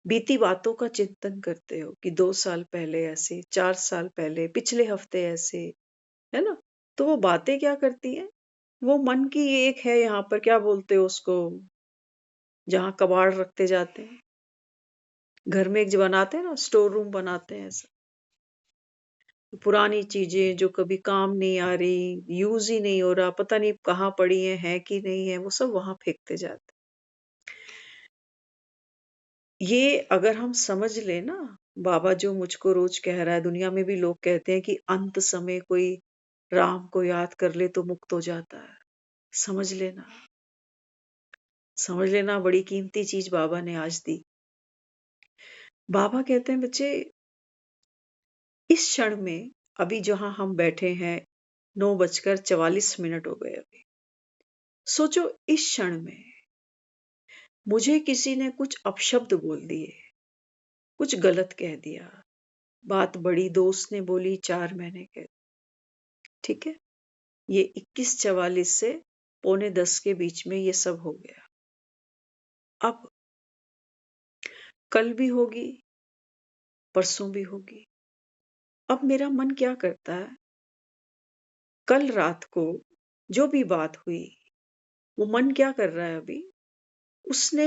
बीती बातों का चिंतन करते हो कि 2 साल पहले ऐसे, 4 साल पहले, पिछले हफ्ते ऐसे, है ना? तो वो बातें क्या करती हैं? वो मन की एक है, यहाँ पर क्या बोलते हो उसको, जहाँ कबाड़ रखते जाते हैं। घर में एक जो बनाते हैं ना, स्टोर रूम बनाते हैं ऐसा। पुरानी चीजें जो कभी काम नहीं आ रही, यूज ही नहीं हो रहा, पता नहीं कहाँ पड़ी है कि नहीं है, वो सब वहां फेंकते जाते। ये अगर हम समझ ले ना, बाबा जो मुझको रोज कह रहा है, दुनिया में भी लोग कहते हैं कि अंत समय कोई राम को याद कर ले तो मुक्त हो जाता है। समझ लेना, समझ लेना, बड़ी कीमती चीज बाबा ने आज दी। बाबा कहते हैं, बच्चे इस क्षण में, अभी जहां हम बैठे हैं, 9:44 हो गए अभी। सोचो इस क्षण में मुझे किसी ने कुछ अपशब्द बोल दिए, कुछ गलत कह दिया, बात बड़ी दोस्त ने बोली, 4 मैंने कह दी, ठीक है? ये 21:44 से 9:45 के बीच में ये सब हो गया। अब कल भी होगी, परसों भी होगी। अब मेरा मन क्या करता है, कल रात को जो भी बात हुई, वो मन क्या कर रहा है अभी, उसने,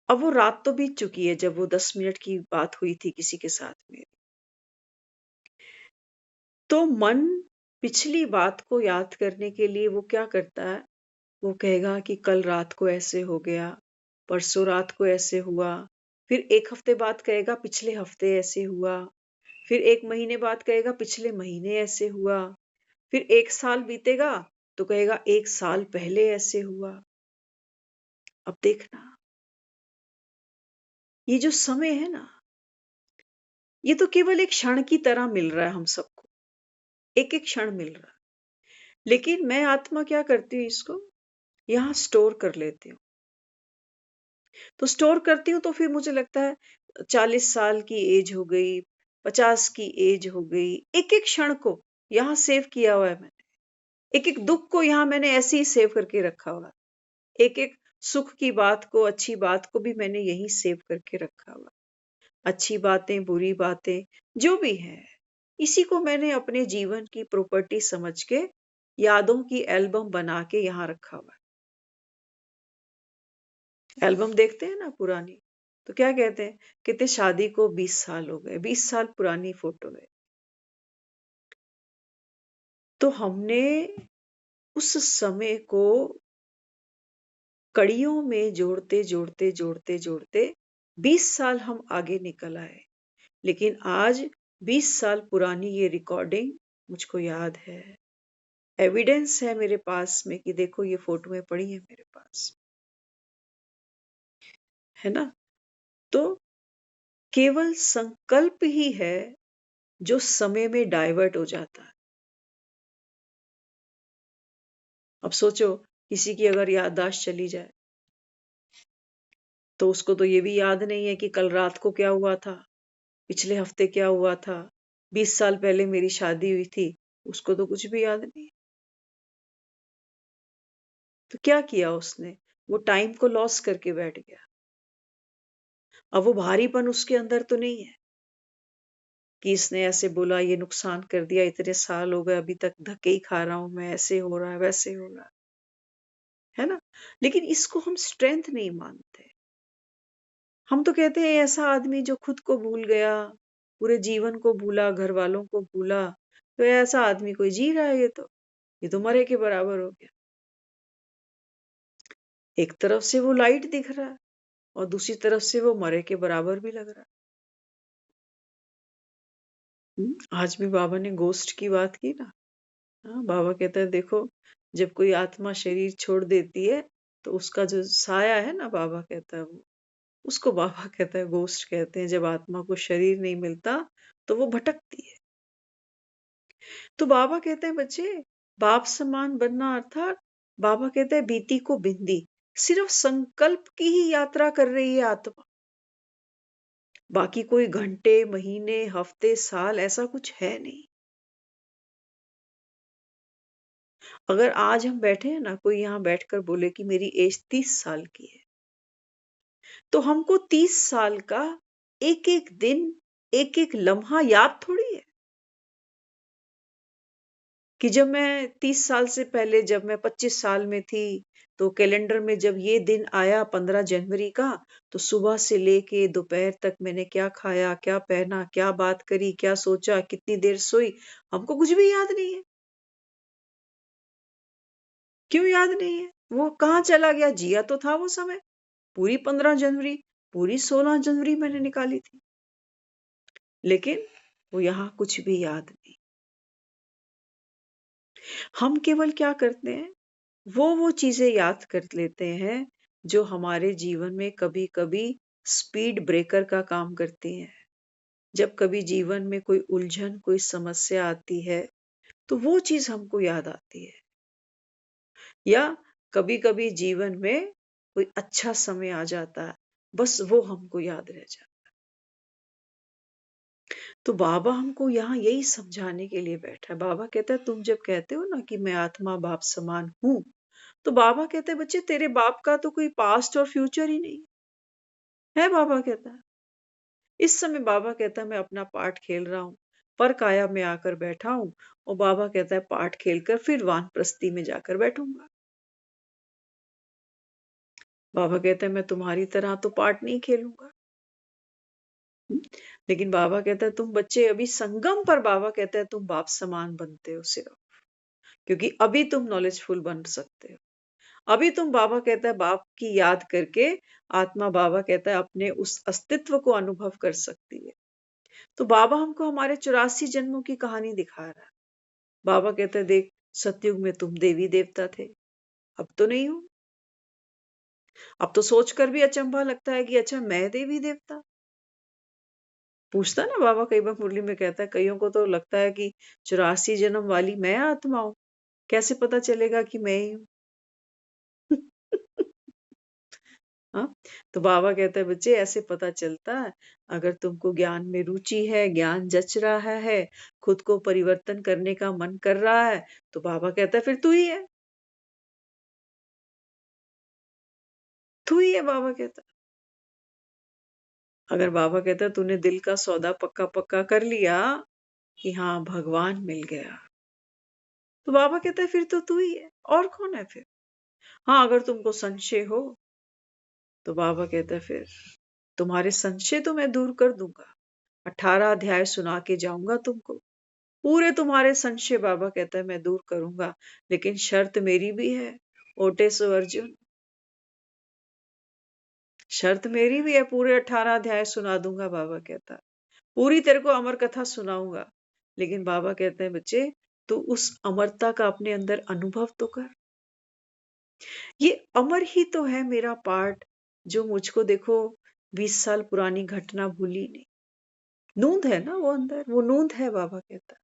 अब वो रात तो बीत चुकी है जब वो 10 मिनट की बात हुई थी किसी के साथ में। तो मन पिछली बात को याद करने के लिए वो क्या करता है, वो कहेगा कि कल रात को ऐसे हो गया, परसों रात को ऐसे हुआ, फिर 1 हफ्ते बाद कहेगा पिछले हफ्ते ऐसे हुआ, फिर 1 महीने बाद कहेगा पिछले महीने ऐसे हुआ, फिर 1 साल बीतेगा तो कहेगा 1 साल पहले ऐसे हुआ। अब देखना, ये जो समय है ना, ये तो केवल एक क्षण की तरह मिल रहा है हम सबको, एक-एक क्षण मिल रहा है। लेकिन मैं आत्मा क्या करती हूँ, इसको यहाँ स्टोर कर लेती हूँ। तो स्टोर करती हूँ तो फिर मुझे लगता है 40 साल की एज हो गई, 50 की एज हो गई, एक-एक क्षण को यहाँ सेव किया हुआ है मैंने। एक-एक दुःख को यहाँ मैंने ऐसे ही सेव करके रखा हुआ है। एक-एक सुख की बात को, अच्छी बात को भी मैंने यहीं सेव करके रखा हुआ है। अच्छी बातें, बुरी बातें, जो भी है, इसी को मैंने अपने जीवन की प्रॉपर्टी समझ के यादों की एल्बम बना के यहाँ रखा हुआ है। एल्बम देखते हैं ना पुरानी, तो क्या कहते हैं, कहते शादी को 20 साल हो गए, 20 साल पुरानी फोटो है। तो हमने उस समय को कड़ियों में जोड़ते जोड़ते जोड़ते जोड़ते 20 साल हम आगे निकल आए। लेकिन आज 20 साल पुरानी ये रिकॉर्डिंग मुझको याद है, एविडेंस है मेरे पास में कि देखो ये फोटोएं पड़ी है मेरे पास, है ना? तो केवल संकल्प ही है जो समय में डाइवर्ट हो जाता है। अब सोचो, किसी की अगर याददाश्त चली जाए तो उसको तो ये भी याद नहीं है कि कल रात को क्या हुआ था, पिछले हफ्ते क्या हुआ था, 20 साल पहले मेरी शादी हुई थी, उसको तो कुछ भी याद नहीं। तो क्या किया उसने, वो टाइम को लॉस करके बैठ गया। अब वो भारीपन उसके अंदर तो नहीं है कि इसने ऐसे बोला, ये नुकसान कर दिया, इतने साल हो गए अभी तक धक्के ही खा रहा हूं मैं, ऐसे हो रहा है, वैसे हो रहा है ना? लेकिन इसको हम स्ट्रेंथ नहीं मानते। हम तो कहते हैं ऐसा आदमी जो खुद को भूल गया, पूरे जीवन को भूला, घर वालों को भूला, तो ऐसा आदमी कोई जी रहा है, ये तो मरे के बराबर हो गया। एक तरफ से वो लाइट दिख रहा है और दूसरी तरफ से वो मरे के बराबर भी लग रहा है। आज भी बाबा ने गोस्ट की बात की ना। हाँ, बाबा कहता है देखो, जब कोई आत्मा शरीर छोड़ देती है तो उसका जो साया है ना, बाबा कहता है वो, उसको बाबा कहता है गोस्ट कहते हैं। जब आत्मा को शरीर नहीं मिलता तो वो भटकती है। तो बाबा कहते हैं बच्चे, बाप समान बनना अर्थात बाबा कहते हैं बीती को बिंदी, सिर्फ संकल्प की ही यात्रा कर रही है आत्मा। बाकी कोई घंटे, महीने, हफ्ते, साल ऐसा कुछ है नहीं। अगर आज हम बैठे हैं ना, कोई यहाँ बैठकर बोले कि मेरी एज 30 साल की है, तो हमको 30 साल का एक एक दिन, एक एक लम्हा याद थोड़ी है कि जब मैं 30 साल से पहले, जब मैं 25 साल में थी, तो कैलेंडर में जब ये दिन आया 15 जनवरी का, तो सुबह से लेके दोपहर तक मैंने क्या खाया, क्या पहना, क्या बात करी, क्या सोचा, कितनी देर सोई, हमको कुछ भी याद नहीं है। क्यों याद नहीं है? वो कहाँ चला गया? जिया तो था वो समय। पूरी 15 जनवरी, पूरी 16 जनवरी मैंने निकाली थी, लेकिन वो यहाँ कुछ भी याद नहीं। हम केवल क्या करते हैं, वो चीजें याद कर लेते हैं जो हमारे जीवन में कभी कभी स्पीड ब्रेकर का काम करती हैं। जब कभी जीवन में कोई उलझन, कोई समस्या आती है, तो वो चीज हमको याद आती है। या कभी कभी जीवन में कोई अच्छा समय आ जाता है, बस वो हमको याद रह जाता है। तो बाबा हमको यहाँ यही समझाने के लिए बैठा है। बाबा कहता है तुम जब कहते हो ना कि मैं आत्मा बाप समान हूं, तो बाबा कहते हैं बच्चे, तेरे बाप का तो कोई पास्ट और फ्यूचर ही नहीं है। बाबा कहता है इस समय, बाबा कहता है मैं अपना पार्ट खेल रहा हूँ, पर काया में आकर बैठा हूँ, और बाबा कहता है पार्ट खेलकर फिर वानप्रस्थी में जाकर बैठूंगा। बाबा कहता है मैं तुम्हारी तरह तो पार्ट नहीं खेलूंगा। लेकिन बाबा कहता है तुम बच्चे अभी संगम पर, बाबा कहता है तुम बाप समान बनते हो सिर्फ, क्योंकि अभी तुम नॉलेजफुल बन सकते हो। अभी तुम, बाबा कहता है, बाप की याद करके आत्मा, बाबा कहता है, अपने उस अस्तित्व को अनुभव कर सकती है। तो बाबा हमको हमारे 84 जन्मों की कहानी दिखा रहा है। बाबा कहता है देख, सतयुग में तुम देवी देवता थे, अब तो नहीं हो। अब तो सोचकर भी अचंभा लगता है कि अच्छा मैं देवी देवता। पूछता ना बाबा, कई बार मुरली में कहता है कईयों को तो लगता है कि 84 जन्म वाली मैं आत्मा हूं, कैसे पता चलेगा कि मैं ही हूं। हाँ, तो बाबा कहता है बच्चे ऐसे पता चलता है, अगर तुमको ज्ञान में रुचि है, ज्ञान जच रहा है, खुद को परिवर्तन करने का मन कर रहा है, तो बाबा कहता है फिर तू ही है, तू ही है। बाबा कहता है, अगर बाबा कहता है तूने दिल का सौदा पक्का पक्का कर लिया कि हाँ भगवान मिल गया, तो बाबा कहता है फिर तो तू ही है, और कौन है फिर। हाँ, अगर तुमको संशय हो, तो बाबा कहता है फिर तुम्हारे संशय तो मैं दूर कर दूंगा, 18 अध्याय सुना के जाऊंगा तुमको, पूरे तुम्हारे संशय बाबा कहता है मैं दूर करूंगा, लेकिन शर्त मेरी भी है। ओटे सो अर्जुन, शर्त मेरी भी है, पूरे 18 अध्याय सुना दूंगा, बाबा कहता है पूरी तेरे को अमर कथा सुनाऊंगा। लेकिन बाबा कहते हैं बच्चे, तू उस अमरता का अपने अंदर अनुभव तो कर। ये अमर ही तो है मेरा पार्ट, जो मुझको देखो 20 साल पुरानी घटना भूली नहीं। नूंद है ना वो अंदर, वो नूंद है, बाबा कहता है।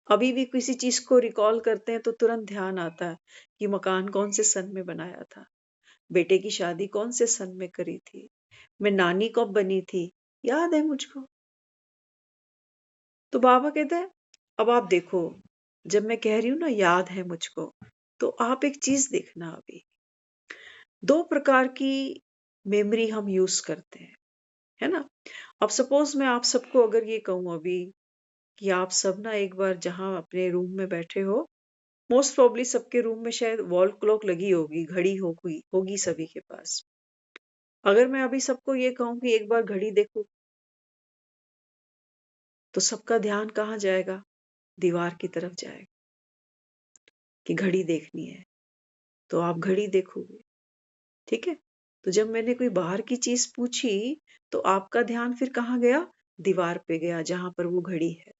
अभी भी किसी चीज को रिकॉल करते हैं तो तुरंत ध्यान आता है कि मकान कौन से सन में बनाया था, बेटे की शादी कौन से सन में करी थी, मैं नानी कब बनी थी, याद है मुझको। तो बाबा कहते हैं अब आप देखो, जब मैं कह रही हूं ना याद है मुझको, तो आप एक चीज देखना, अभी दो प्रकार की मेमोरी हम यूज करते हैं, है ना। अब सपोज मैं आप सबको अगर ये कहूं अभी कि आप सब ना एक बार जहां अपने रूम में बैठे हो, मोस्ट प्रोबेबली सबके रूम में शायद वॉल क्लॉक लगी होगी, घड़ी होगी होगी सभी के पास। अगर मैं अभी सबको ये कहूं कि एक बार घड़ी देखो, तो सबका ध्यान कहाँ जाएगा? दीवार की तरफ जाएगा कि घड़ी देखनी है, तो आप घड़ी देखोगे, ठीक है। तो जब मैंने कोई बाहर की चीज पूछी, तो आपका ध्यान फिर कहाँ गया? दीवार पे गया, जहां पर वो घड़ी है।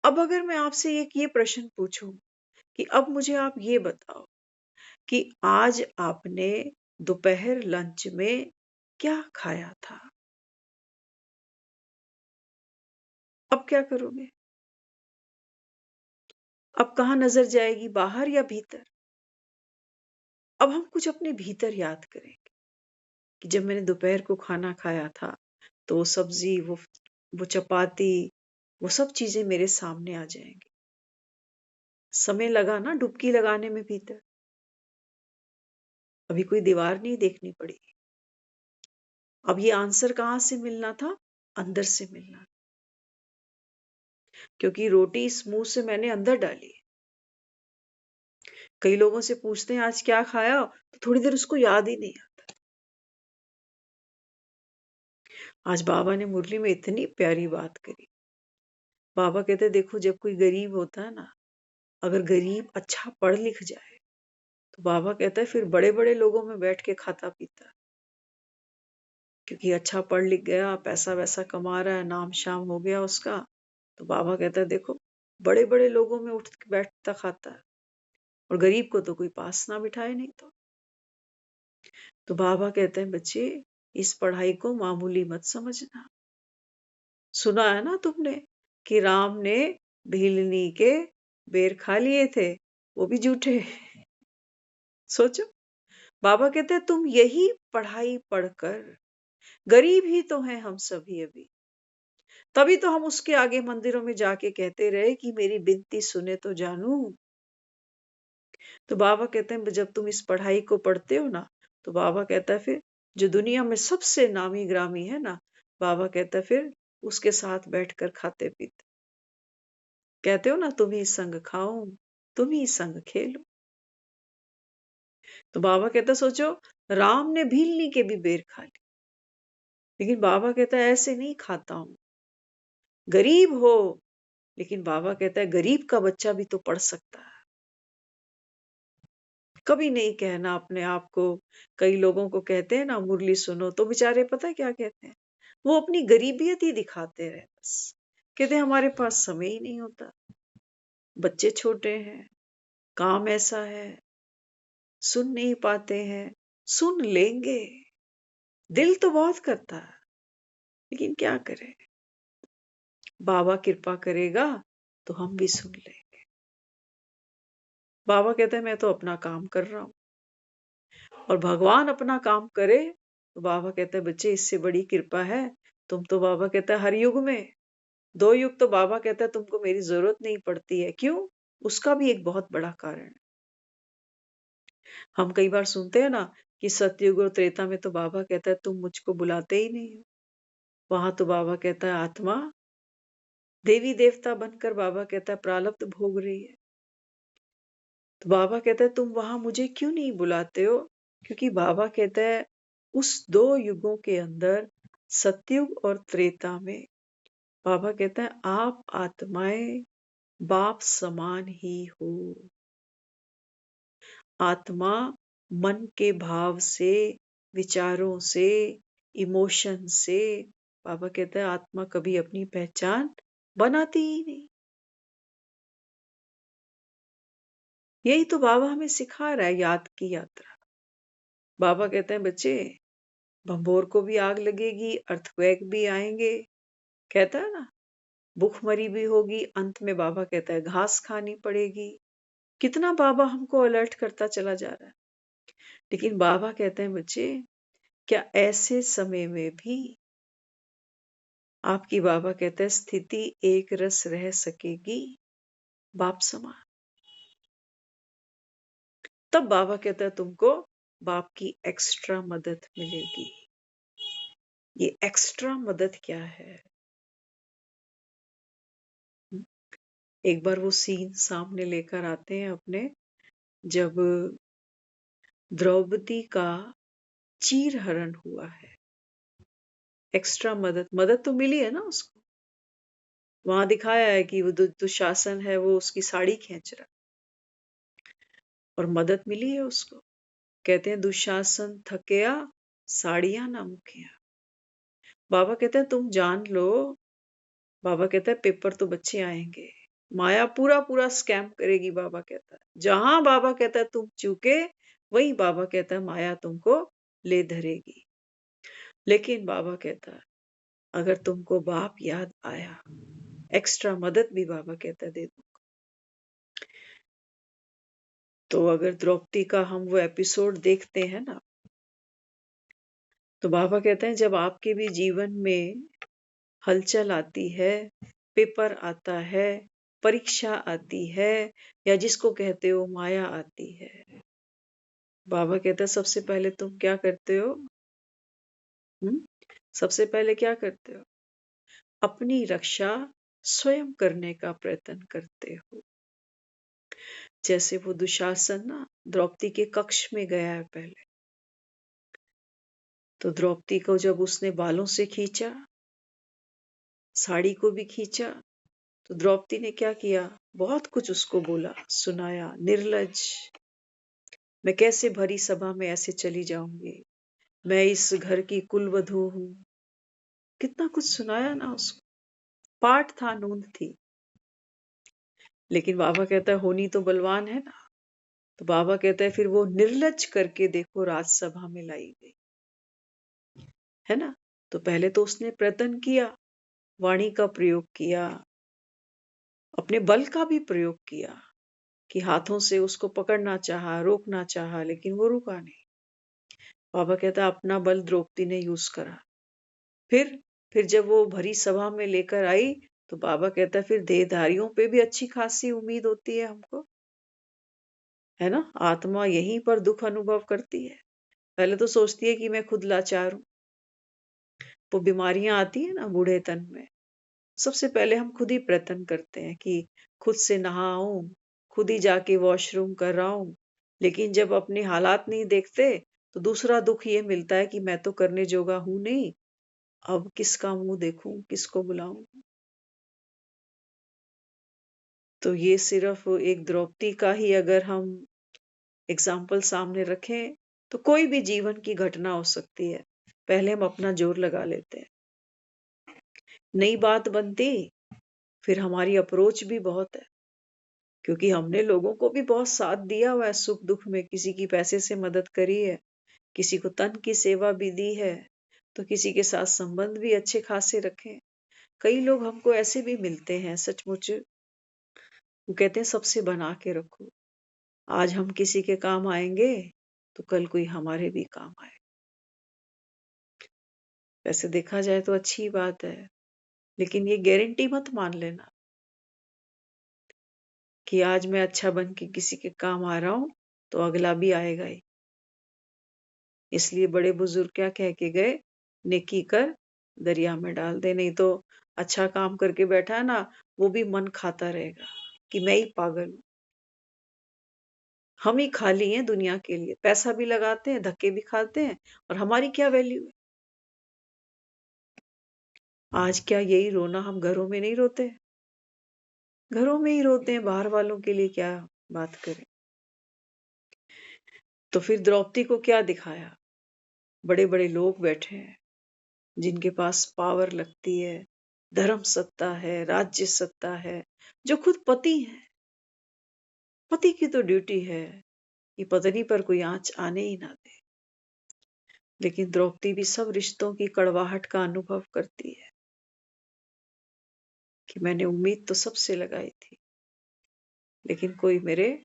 अब अगर मैं आपसे एक ये प्रश्न पूछूं कि अब मुझे आप ये बताओ कि आज आपने दोपहर लंच में क्या खाया था? अब क्या करोगे? अब कहाँ नजर जाएगी, बाहर या भीतर? अब हम कुछ अपने भीतर याद करेंगे कि जब मैंने दोपहर को खाना खाया था तो वो सब्जी, वो चपाती, वो सब चीजें मेरे सामने आ जाएंगी। समय लगा ना डुबकी लगाने में भीतर, अभी कोई दीवार नहीं देखनी पड़ी। अब ये आंसर कहाँ से मिलना था? अंदर से मिलना, क्योंकि रोटी इस मुंह से मैंने अंदर डाली। कई लोगों से पूछते हैं आज क्या खाया, तो थोड़ी देर उसको याद ही नहीं आता। आज बाबा ने मुरली में इतनी प्यारी बात करी। बाबा कहते देखो जब कोई गरीब होता है ना, अगर गरीब अच्छा पढ़ लिख जाए तो बाबा कहता है फिर बड़े बड़े लोगों में बैठ के खाता पीता, क्योंकि अच्छा पढ़ लिख गया, पैसा वैसा कमा रहा है, नाम शाम हो गया उसका, तो बाबा कहता है देखो बड़े बड़े लोगों में उठ के बैठता खाता है, और गरीब को तो कोई पास ना बिठाए नहीं। तो बाबा कहते हैं बच्चे इस पढ़ाई को मामूली मत समझना। सुना है ना तुमने कि राम ने भीलनी के बेर खा लिए थे, वो भी झूठे। सोचो, बाबा कहते हैं तुम यही पढ़ाई पढ़कर, गरीब ही तो हैं हम सभी अभी, तभी तो हम उसके आगे मंदिरों में जाके कहते रहे कि मेरी बिनती सुने तो जानू। तो बाबा कहते हैं जब तुम इस पढ़ाई को पढ़ते हो ना, तो बाबा कहता है फिर जो दुनिया में सबसे नामी ग्रामी है ना, बाबा कहता है फिर उसके साथ बैठकर खाते पीते, कहते हो ना तुम ही संग खाओ, तुम ही संग खेलो। तो बाबा कहता सोचो, राम ने भीलनी के भी बेर खा ली, लेकिन बाबा कहता है ऐसे नहीं खाता हूं। गरीब हो, लेकिन बाबा कहता है गरीब का बच्चा भी तो पढ़ सकता है। कभी नहीं कहना अपने आप को। कई लोगों को कहते हैं ना मुरली सुनो, तो बेचारे पता है क्या कहते हैं, वो अपनी गरीबियत ही दिखाते रहे बस। कहते हैं हमारे पास समय ही नहीं होता, बच्चे छोटे हैं, काम ऐसा है, सुन नहीं पाते हैं। सुन लेंगे, दिल तो बहुत करता है, लेकिन क्या करें, बाबा कृपा करेगा तो हम भी सुन लेंगे। बाबा कहते हैं मैं तो अपना काम कर रहा हूं, और भगवान अपना काम करे। तो बाबा कहता है बच्चे इससे बड़ी कृपा है, तुम तो बाबा कहता है हर युग में, 2 युग तो बाबा कहता है तुमको मेरी जरूरत नहीं पड़ती है। क्यों? उसका भी एक बहुत बड़ा कारण है। हम कई बार सुनते हैं ना कि सतयुग और त्रेता में तो बाबा कहता है तुम मुझको बुलाते ही नहीं हो। वहां तो बाबा कहता है आत्मा देवी देवता बनकर बाबा कहता है प्रारब्ध भोग रही है। तो बाबा कहता है तुम वहां मुझे क्यों नहीं बुलाते हो? क्योंकि बाबा कहता है उस 2 युगों के अंदर, सतयुग और त्रेता में, बाबा कहता है आप आत्माएं बाप समान ही हो। आत्मा मन के भाव से, विचारों से, इमोशन से, बाबा कहता है आत्मा कभी अपनी पहचान बनाती ही नहीं। यही तो बाबा हमें सिखा रहा है, याद की यात्रा। बाबा कहते हैं बच्चे भंभोर को भी आग लगेगी, अर्थक्वेक भी आएंगे, कहता है ना, भूखमरी भी होगी, अंत में बाबा कहता है घास खानी पड़ेगी। कितना बाबा हमको अलर्ट करता चला जा रहा है। लेकिन बाबा कहते हैं बच्चे क्या ऐसे समय में भी आपकी, बाबा कहता है, स्थिति एक रस रह सकेगी बाप समान? तब बाबा कहता है तुमको बाप की एक्स्ट्रा मदद मिलेगी। ये एक्स्ट्रा मदद क्या है? एक बार वो सीन सामने लेकर आते हैं अपने, जब द्रौपदी का चीरहरण हुआ है। एक्स्ट्रा मदद, मदद तो मिली है ना उसको। वहां दिखाया है कि वो दुशासन है, वो उसकी साड़ी खींच रहा, और मदद मिली है उसको। कहते हैं दुशासन थकया, साड़ियां ना मुखिया। बाबा कहते हैं तुम जान लो, बाबा कहता है पेपर तो बच्चे आएंगे, माया पूरा पूरा स्कैम करेगी। बाबा कहता है जहां बाबा कहता है तुम चूके, वही बाबा कहता है माया तुमको ले धरेगी। लेकिन बाबा कहता है अगर तुमको बाप याद आया, एक्स्ट्रा मदद भी बाबा कहता है दे दूंगा। तो अगर द्रौपदी का हम वो एपिसोड देखते हैं ना, तो बाबा कहते हैं जब आपके भी जीवन में हलचल आती है, पेपर आता है, परीक्षा आती है, या जिसको कहते हो माया आती है, बाबा कहता है सबसे पहले तुम क्या करते हो? सबसे पहले क्या करते हो? अपनी रक्षा स्वयं करने का प्रयत्न करते हो। जैसे वो दुशासन ना द्रौपदी के कक्ष में गया है पहले, तो द्रौपदी को जब उसने बालों से खींचा, साड़ी को भी खींचा, तो द्रौपदी ने क्या किया? बहुत कुछ उसको बोला, सुनाया, निर्लज, मैं कैसे भरी सभा में ऐसे चली जाऊंगी, मैं इस घर की कुलवधू हूं। कितना कुछ सुनाया ना उसको, पाठ था, नूंद थी। लेकिन बाबा कहता है होनी तो बलवान है ना, तो बाबा कहता है फिर वो निर्लज करके देखो राजसभा में लाई गई, है ना। तो पहले तो उसने प्रयत्न किया, वाणी का प्रयोग किया, अपने बल का भी प्रयोग किया, कि हाथों से उसको पकड़ना चाहा, रोकना चाहा, लेकिन वो रुका नहीं। बाबा कहता अपना बल द्रौपदी ने यूज करा। फिर जब वो भरी सभा में लेकर आई, तो बाबा कहता फिर देहधारियों पे भी अच्छी खासी उम्मीद होती है हमको, है ना। आत्मा यहीं पर दुख अनुभव करती है। पहले तो सोचती है कि मैं खुद लाचार हूं। वो बीमारियां आती है ना बूढ़ेतन में, सबसे पहले हम खुद ही प्रयत्न करते हैं कि खुद से नहाऊं, खुद ही जाके वॉशरूम कर रहा हूं। लेकिन जब अपने हालात नहीं देखते, तो दूसरा दुख ये मिलता है कि मैं तो करने जोगा हूं नहीं, अब किसका मुंह देखूं, किसको बुलाऊं। तो ये सिर्फ एक द्रौपदी का ही अगर हम एग्जाम्पल सामने रखें, तो कोई भी जीवन की घटना हो सकती है, पहले हम अपना जोर लगा लेते हैं। नई बात बनती, फिर हमारी अप्रोच भी बहुत है, क्योंकि हमने लोगों को भी बहुत साथ दिया हुआ है सुख दुख में, किसी की पैसे से मदद करी है, किसी को तन की सेवा भी दी है, तो किसी के साथ संबंध भी अच्छे खासे रखे। कई लोग हमको ऐसे भी मिलते हैं सचमुच, वो कहते हैं सबसे बना के रखो, आज हम किसी के काम आएंगे तो कल कोई हमारे भी काम आए। वैसे देखा जाए तो अच्छी बात है, लेकिन ये गारंटी मत मान लेना कि आज मैं अच्छा बन के किसी के काम आ रहा हूं तो अगला भी आएगा ही। इसलिए बड़े बुजुर्ग क्या कह के गए, नेकी कर दरिया में डाल दे। नहीं तो अच्छा काम करके बैठा है ना, वो भी मन खाता रहेगा कि मैं ही पागल हूं। हम ही खाली हैं दुनिया के लिए, पैसा भी लगाते हैं, धक्के भी खाते हैं, और हमारी क्या वैल्यू है। आज क्या यही रोना हम घरों में नहीं रोते? घरों में ही रोते हैं, बाहर वालों के लिए क्या बात करें। तो फिर द्रौपदी को क्या दिखाया? बड़े बड़े लोग बैठे हैं जिनके पास पावर लगती है, धर्म सत्ता है, राज्य सत्ता है, जो खुद पति है। पति की तो ड्यूटी है कि पत्नी पर कोई आंच आने ही ना दे। लेकिन द्रौपदी भी सब रिश्तों की कड़वाहट का अनुभव करती है कि मैंने उम्मीद तो सबसे लगाई थी, लेकिन कोई मेरे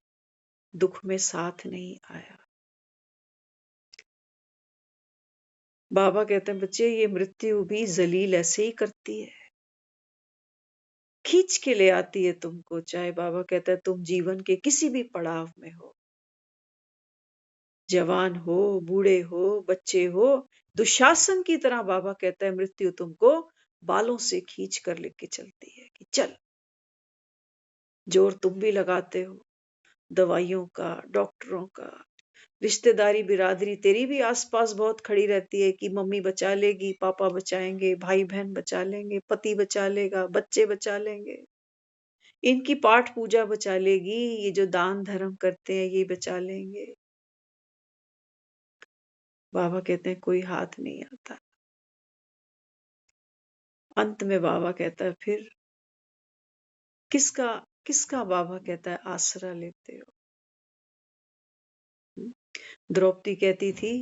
दुख में साथ नहीं आया। बाबा कहते हैं बच्चे, ये मृत्यु भी जलील ऐसे ही करती है, खींच के ले आती है तुमको। चाहे बाबा कहता है तुम जीवन के किसी भी पड़ाव में हो, जवान हो, बूढ़े हो, बच्चे हो, दुशासन की तरह बाबा कहता है मृत्यु तुमको बालों से खींच कर लेके चलती है कि चल। जोर तुम भी लगाते हो, दवाइयों का, डॉक्टरों का, रिश्तेदारी बिरादरी तेरी भी आसपास बहुत खड़ी रहती है कि मम्मी बचा लेगी, पापा बचाएंगे, भाई बहन बचा लेंगे, पति बचा लेगा, बच्चे बचा लेंगे, इनकी पाठ पूजा बचा लेगी, ये जो दान धर्म करते हैं ये बचा लेंगे। बाबा कहते हैं कोई हाथ नहीं आता। अंत में बाबा कहता है फिर किसका किसका बाबा कहता है आसरा लेते हो? द्रौपदी कहती थी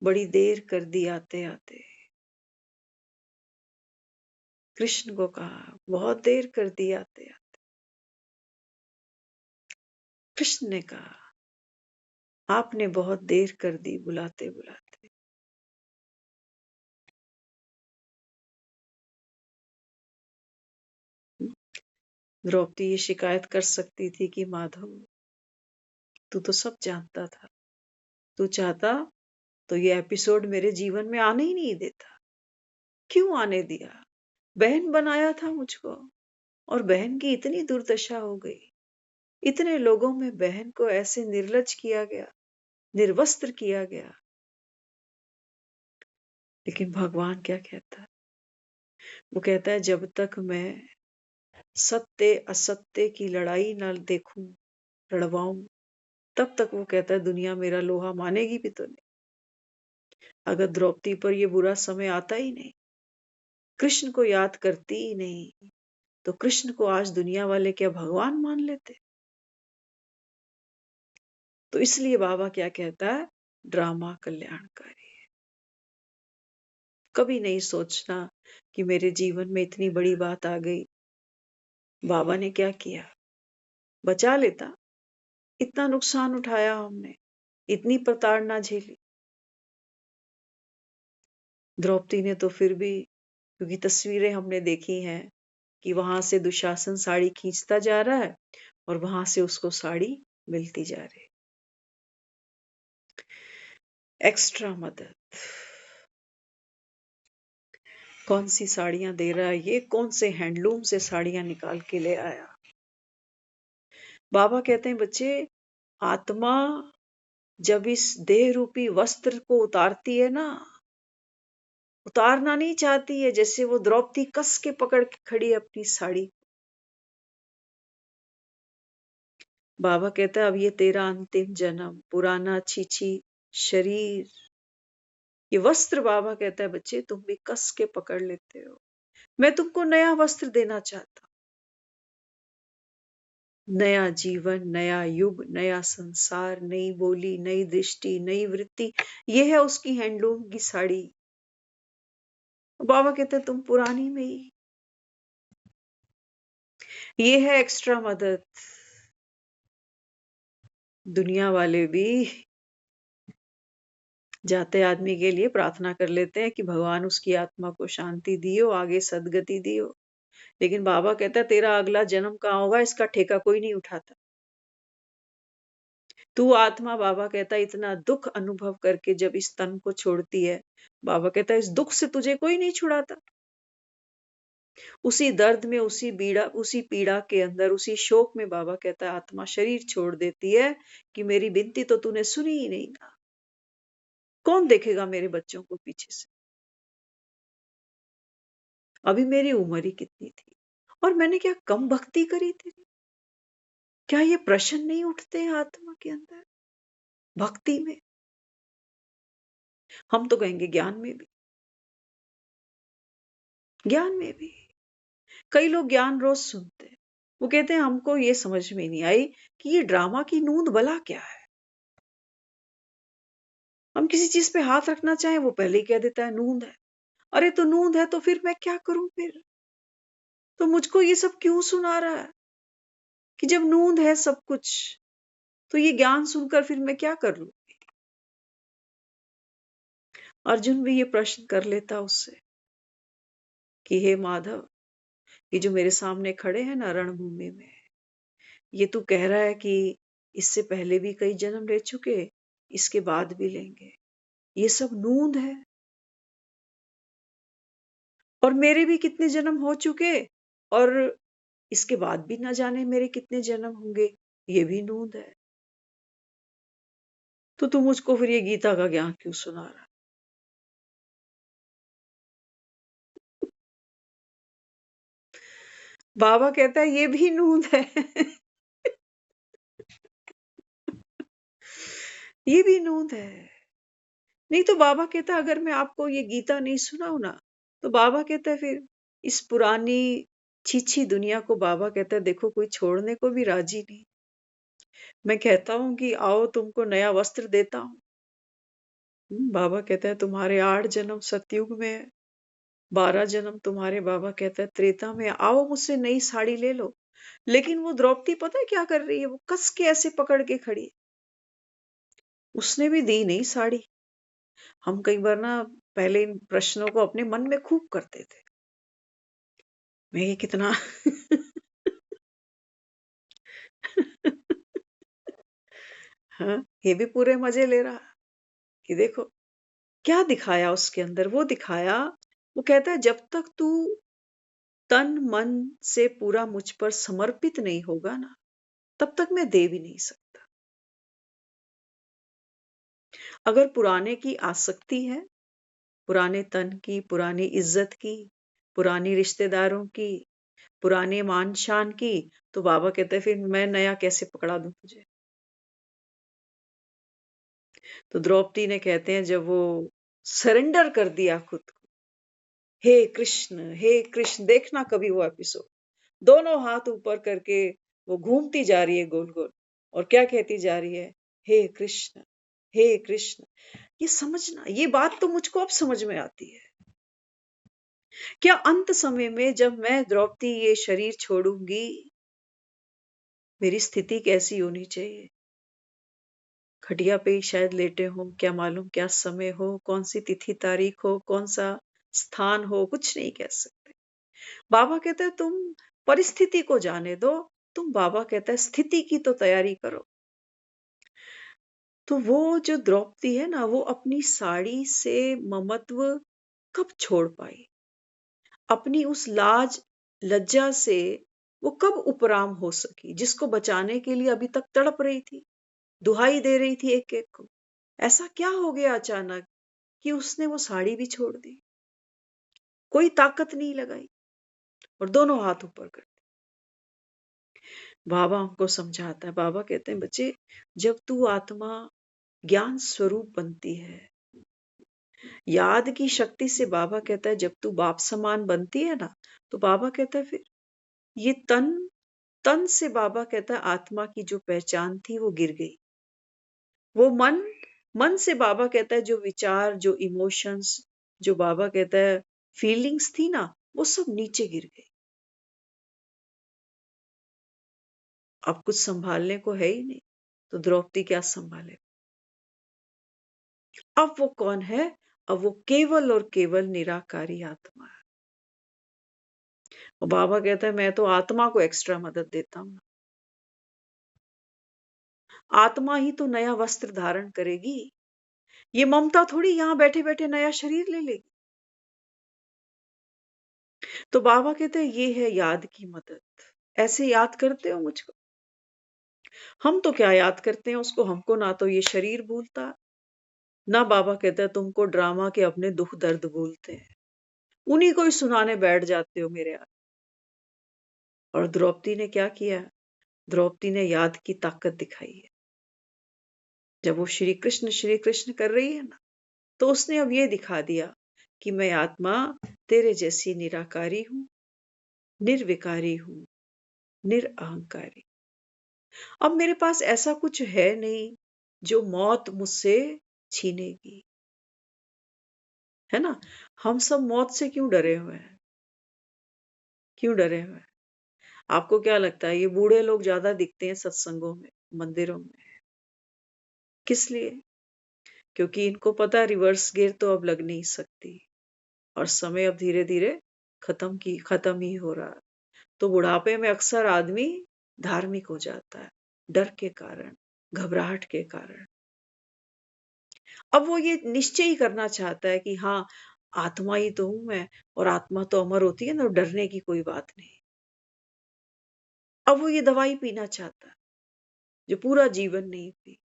बड़ी देर कर दी आते आते। कृष्ण को कहा बहुत देर कर दी आते आते। कृष्ण ने कहा आपने बहुत देर कर दी बुलाते बुलाते। द्रौपदी ये शिकायत कर सकती थी कि माधव तू तो सब जानता था, तू चाहता तो ये एपिसोड मेरे जीवन में आने ही नहीं देता। क्यों आने दिया? बहन बनाया था मुझको और बहन की इतनी दुर्दशा हो गई। इतने लोगों में बहन को ऐसे निर्लज किया गया, निर्वस्त्र किया गया। लेकिन भगवान क्या कहता है? वो कहता है जब तक मैं सत्य असत्य की लड़ाई ना देखूं, लड़वाऊं, तब तक वो कहता है दुनिया मेरा लोहा मानेगी भी तो नहीं। अगर द्रौपदी पर ये बुरा समय आता ही नहीं, कृष्ण को याद करती ही नहीं, तो कृष्ण को आज दुनिया वाले क्या भगवान मान लेते? तो इसलिए बाबा क्या कहता है? ड्रामा कल्याणकारी है। कभी नहीं सोचना कि मेरे जीवन में इतनी बड़ी बात आ गई, बाबा ने क्या किया? बचा लेता। इतना नुकसान उठाया हमने, इतनी प्रताड़ना झेली। द्रौपदी ने तो फिर भी, क्योंकि तस्वीरें हमने देखी हैं कि वहां से दुशासन साड़ी खींचता जा रहा है और वहां से उसको साड़ी मिलती जा रही। एक्स्ट्रा मदद। कौन सी साड़ियां दे रहा है ये? कौन से हैंडलूम से साड़ियां निकाल के ले आया? बाबा कहते हैं बच्चे, आत्मा जब इस देह रूपी वस्त्र को उतारती है ना, उतारना नहीं चाहती है, जैसे वो द्रौपदी कस के पकड़ के खड़ी है अपनी साड़ी। बाबा कहता है अब ये तेरा अंतिम जन्म, पुराना छीछी शरीर, ये वस्त्र, बाबा कहता है बच्चे तुम भी कस के पकड़ लेते हो। मैं तुमको नया वस्त्र देना चाहता हूं। नया जीवन, नया युग, नया संसार, नई बोली, नई दृष्टि, नई वृत्ति, ये है उसकी हैंडलूम की साड़ी। बाबा कहते हैं तुम पुरानी में ही। ये है एक्स्ट्रा मदद। दुनिया वाले भी जाते आदमी के लिए प्रार्थना कर लेते हैं कि भगवान उसकी आत्मा को शांति दियो, आगे सदगति दियो। लेकिन बाबा कहता है तेरा अगला जन्म कहाँ होगा इसका ठेका कोई नहीं उठाता। तू आत्मा, बाबा कहता है, इतना दुख अनुभव करके जब इस तन को छोड़ती है, बाबा कहता है इस दुख से तुझे कोई नहीं छुड़ाता। उसी दर्द में, उसी पीड़ा के अंदर, उसी शोक में बाबा कहता है आत्मा शरीर छोड़ देती है कि मेरी विनती तो तूने सुनी ही नहीं ना। कौन देखेगा मेरे बच्चों को पीछे से? अभी मेरी उम्र ही कितनी थी और मैंने क्या कम भक्ति करी थी? क्या ये प्रश्न नहीं उठते हैं आत्मा के अंदर भक्ति में? हम तो कहेंगे ज्ञान में भी, ज्ञान में भी। कई लोग ज्ञान रोज सुनते हैं, वो कहते हैं हमको ये समझ में नहीं आई कि ये ड्रामा की नूंद भला क्या है। हम किसी चीज पे हाथ रखना चाहें, वो पहले ही कह देता है नूंद है। अरे तो नूंद है तो फिर मैं क्या करूं? फिर तो मुझको ये सब क्यों सुना रहा है कि जब नूंद है सब कुछ, तो ये ज्ञान सुनकर फिर मैं क्या कर लूं? अर्जुन भी ये प्रश्न कर लेता उससे कि हे माधव, ये जो मेरे सामने खड़े हैं ना रणभूमि में, ये तू कह रहा है कि इससे पहले भी कई जन्म ले चुके, इसके बाद भी लेंगे, ये सब नूंद है। और मेरे भी कितने जन्म हो चुके और इसके बाद भी ना जाने मेरे कितने जन्म होंगे, ये भी नूंद है। तो तू मुझको फिर ये गीता का ज्ञान क्यों सुना रहा? बाबा कहता है ये भी नूंद है। ये भी नूंद है। नहीं तो बाबा कहता है अगर मैं आपको ये गीता नहीं सुनाऊं ना, तो बाबा कहता है फिर इस पुरानी छीछी दुनिया को बाबा कहता है देखो कोई छोड़ने को भी राजी नहीं। मैं कहता हूँ कि आओ तुमको नया वस्त्र देता हूँ। बाबा कहता है तुम्हारे 8 जन्म सतयुग में है, 12 जन्म तुम्हारे बाबा कहता है त्रेता में है। आओ मुझसे नई साड़ी ले लो। लेकिन वो द्रौपदी पता है क्या कर रही है? वो कस के ऐसे पकड़ के खड़ी है। उसने भी दी नहीं साड़ी। हम कई बार ना पहले इन प्रश्नों को अपने मन में खूब करते थे। मैं ये कितना हाँ, ये भी पूरे मजे ले रहा कि देखो क्या दिखाया उसके अंदर। वो दिखाया, वो कहता है जब तक तू तन मन से पूरा मुझ पर समर्पित नहीं होगा ना, तब तक मैं दे भी नहीं सकता। अगर पुराने की आसक्ति है, पुराने तन की, पुरानी इज्जत की, पुरानी रिश्तेदारों की, पुराने मान शान की, तो बाबा कहते हैं फिर मैं नया कैसे पकड़ा दूं तुझे। तो द्रौपदी ने कहते हैं जब वो सरेंडर कर दिया खुद को, हे कृष्ण, देखना कभी वो एपिसोड, दोनों हाथ ऊपर करके वो घूमती जा रही है गोल गोल और क्या कहती जा रही है, हे कृष्ण, हे कृष्ण। ये समझना, ये बात तो मुझको अब समझ में आती है। क्या अंत समय में जब मैं द्रौपदी ये शरीर छोड़ूंगी, मेरी स्थिति कैसी होनी चाहिए? खटिया पे ही शायद लेटे हो, क्या मालूम क्या समय हो, कौन सी तिथि तारीख हो, कौन सा स्थान हो, कुछ नहीं कह सकते। बाबा कहते हैं तुम परिस्थिति को जाने दो, तुम बाबा कहता है स्थिति की तो तैयारी करो। तो वो जो द्रौपदी है ना, वो अपनी साड़ी से ममत्व कब छोड़ पाई? अपनी उस लाज लज्जा से वो कब उपराम हो सकी, जिसको बचाने के लिए अभी तक तड़प रही थी, दुहाई दे रही थी एक एक को। ऐसा क्या हो गया अचानक कि उसने वो साड़ी भी छोड़ दी? कोई ताकत नहीं लगाई और दोनों हाथ ऊपर कर। बाबा हमको समझाता है, बाबा कहते हैं बच्चे जब तू आत्मा ज्ञान स्वरूप बनती है, याद की शक्ति से, बाबा कहता है जब तू बाप समान बनती है ना, तो बाबा कहता है फिर ये तन तन से, बाबा कहता है आत्मा की जो पहचान थी वो गिर गई। वो मन मन से, बाबा कहता है जो विचार, जो इमोशंस, जो बाबा कहता है फीलिंग्स थी ना, वो सब नीचे गिर गई। अब कुछ संभालने को है ही नहीं, तो द्रौपदी क्या संभाले? अब वो कौन है? अब वो केवल और केवल निराकारी आत्मा है। और बाबा कहता है मैं तो आत्मा को एक्स्ट्रा मदद देता हूं। आत्मा ही तो नया वस्त्र धारण करेगी। ये ममता थोड़ी यहां बैठे बैठे नया शरीर ले लेगी। तो बाबा कहते हैं ये है याद की मदद। ऐसे याद करते हो मुझको? हम तो क्या याद करते हैं उसको, हमको ना तो ये शरीर भूलता, ना बाबा कहता है तुमको ड्रामा के अपने दुख दर्द भूलते हैं, उन्हीं को ही सुनाने बैठ जाते हो मेरे यहाँ। और द्रौपदी ने क्या किया? द्रौपदी ने याद की ताकत दिखाई है। जब वो श्री कृष्ण कर रही है ना, तो उसने अब ये दिखा दिया कि मैं आत्मा तेरे जैसी निराकारी हूं, निर्विकारी हूं, निरअहंकारी। अब मेरे पास ऐसा कुछ है नहीं जो मौत मुझसे छीनेगी, है ना? हम सब मौत से क्यों डरे हुए हैं? क्यों डरे हुए हैं? आपको क्या लगता है ये बूढ़े लोग ज्यादा दिखते हैं सत्संगों में, मंदिरों में? किस लिए? क्योंकि इनको पता रिवर्स गियर तो अब लग नहीं सकती और समय अब धीरे धीरे खत्म ही हो रहा है। तो बुढ़ापे में अक्सर आदमी धार्मिक हो जाता है, डर के कारण, घबराहट के कारण। अब वो ये निश्चय ही करना चाहता है कि हाँ, आत्मा ही तो हूं मैं, और आत्मा तो अमर होती है ना, डरने की कोई बात नहीं। अब वो ये दवाई पीना चाहता है जो पूरा जीवन नहीं पी,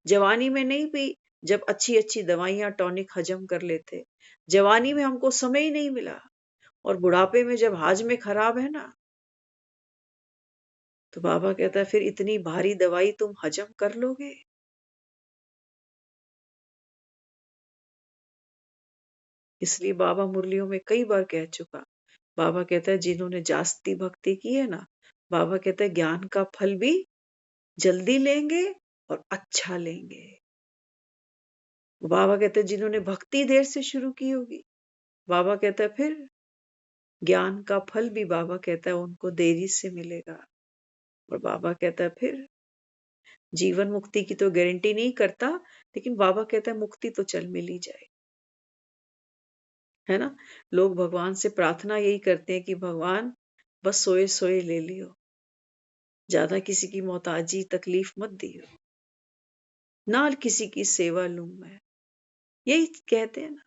जवानी में नहीं पी, जब अच्छी अच्छी दवाइयां टॉनिक हजम कर लेते। जवानी में हमको समय ही नहीं मिला, और बुढ़ापे में जब हाजमे खराब है ना, तो बाबा कहता है फिर इतनी भारी दवाई तुम हजम कर लोगे? इसलिए बाबा मुरलियों में कई बार कह चुका, बाबा कहता है जिन्होंने जास्ती भक्ति की है ना, बाबा कहता है ज्ञान का फल भी जल्दी लेंगे और अच्छा लेंगे। बाबा कहते हैं जिन्होंने भक्ति देर से शुरू की होगी, बाबा कहता है फिर ज्ञान का फल भी बाबा कहता है उनको देरी से मिलेगा। और बाबा कहता है फिर जीवन मुक्ति की तो गारंटी नहीं करता, लेकिन बाबा कहता है मुक्ति तो चल मिल ही जाए, है ना। लोग भगवान से प्रार्थना यही करते हैं कि भगवान बस सोए सोए ले लियो, ज्यादा किसी की मोहताजी तकलीफ मत दियो, ना किसी की सेवा लूं मैं, यही कहते हैं ना।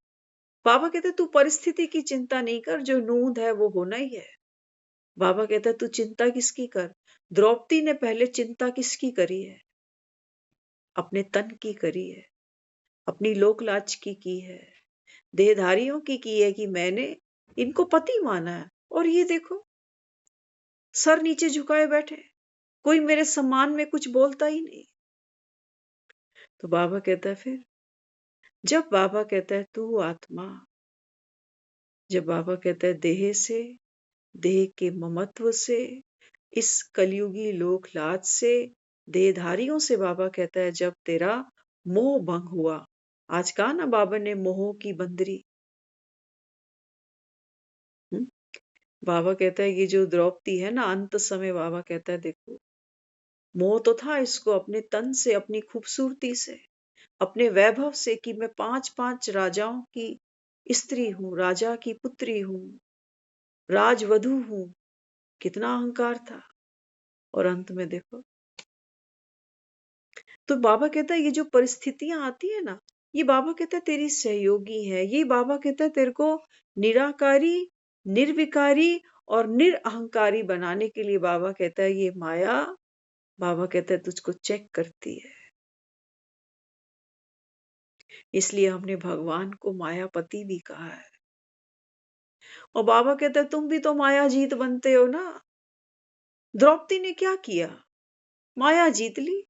बाबा कहते हैं तू परिस्थिति की चिंता नहीं कर, जो नूंद है वो होना ही है। बाबा कहता है तू चिंता किसकी कर। द्रौपदी ने पहले चिंता किसकी करी है? अपने तन की करी है, अपनी लोकलाज की है, देहधारियों की है कि मैंने इनको पति माना है, और ये देखो सर नीचे झुकाए बैठे, कोई मेरे सम्मान में कुछ बोलता ही नहीं। तो बाबा कहता है फिर जब बाबा कहता है तू आत्मा, जब बाबा कहता है देह से, देह के ममत्व से, इस कलयुगी लोक लाज से, देहधारियों से, बाबा कहता है जब तेरा मोह भंग हुआ। आज कहा ना बाबा ने मोह की बंदरी। बाबा कहता है ये जो द्रौपदी है ना, अंत समय बाबा कहता है देखो मोह तो था इसको अपने तन से, अपनी खूबसूरती से, अपने वैभव से कि मैं 5-5 राजाओं की स्त्री हूं, राजा की पुत्री हूं, राजवधु हूं, कितना अहंकार था। और अंत में देखो, तो बाबा कहता है ये जो परिस्थितियां आती है ना, ये बाबा कहता है तेरी सहयोगी है। ये बाबा कहता है तेरे को निराकारी, निर्विकारी और निरअहंकारी बनाने के लिए बाबा कहता है ये माया, बाबा कहता है तुझको चेक करती है। इसलिए हमने भगवान को मायापति भी कहा है। और बाबा कहता है तुम भी तो माया जीत बनते हो ना। द्रौपदी ने क्या किया? माया जीत ली,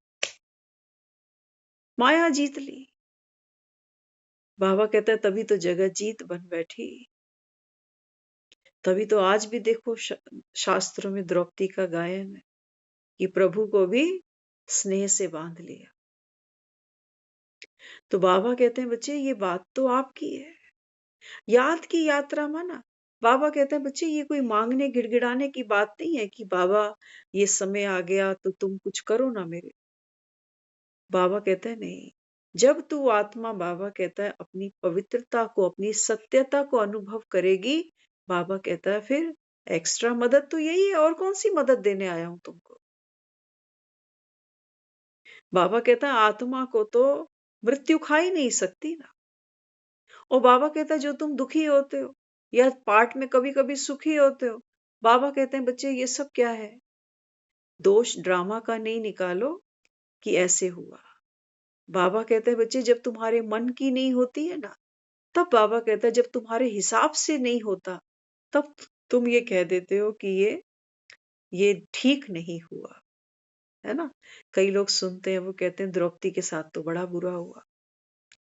माया जीत ली। बाबा कहता है तभी तो जगत जीत बन बैठी। तभी तो आज भी देखो शास्त्रों में द्रौपदी का गायन है कि प्रभु को भी स्नेह से बांध लिया। तो बाबा कहते हैं बच्चे ये बात तो आपकी है, याद की यात्रा माना। बाबा कहते हैं बच्चे ये कोई मांगने गिड़गिड़ाने की बात नहीं है कि बाबा ये समय आ गया तो तुम कुछ करो ना मेरे। बाबा कहते हैं नहीं, जब तू आत्मा, बाबा कहता है अपनी पवित्रता को, अपनी सत्यता को अनुभव करेगी, बाबा कहता है फिर एक्स्ट्रा मदद तो यही है, और कौन सी मदद देने आया हूं तुमको। बाबा कहता है आत्मा को तो मृत्यु खा ही नहीं सकती ना। और बाबा कहता है जो तुम दुखी होते हो या पाठ में कभी कभी सुखी होते हो, बाबा कहते हैं बच्चे ये सब क्या है, दोष ड्रामा का नहीं निकालो कि ऐसे हुआ। बाबा कहते हैं बच्चे जब तुम्हारे मन की नहीं होती है ना, तब बाबा कहता है जब तुम्हारे हिसाब से नहीं होता, तब तुम ये कह देते हो कि ये ठीक नहीं हुआ, है ना। कई लोग सुनते हैं वो कहते हैं द्रौपदी के साथ तो बड़ा बुरा हुआ,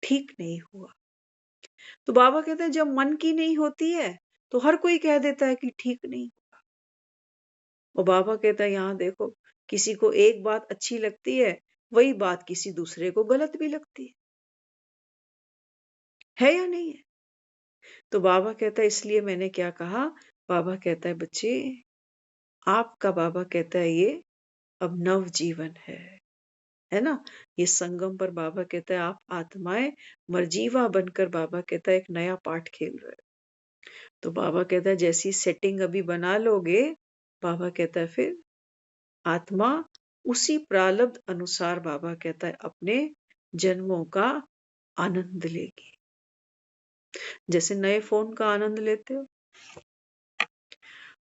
ठीक नहीं हुआ। तो बाबा कहते हैं जब मन की नहीं होती है तो हर कोई कह देता है कि ठीक नहीं हुआ। और बाबा कहता है यहाँ देखो, किसी को एक बात अच्छी लगती है, वही बात किसी दूसरे को गलत भी लगती है या नहीं है। तो बाबा कहता है इसलिए मैंने क्या कहा, बाबा कहता है बच्चे आपका, बाबा कहता है ये अब नव जीवन है ना। ये संगम पर बाबा कहता है आप आत्माएं मरजीवा बनकर, बाबा कहता है एक नया पाठ खेल रहे हो। तो बाबा कहता है जैसी सेटिंग अभी बना लोगे, बाबा कहता है फिर आत्मा उसी प्रारब्ध अनुसार, बाबा कहता है अपने जन्मों का आनंद लेगी, जैसे नए फोन का आनंद लेते हो।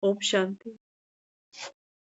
ओम शांति।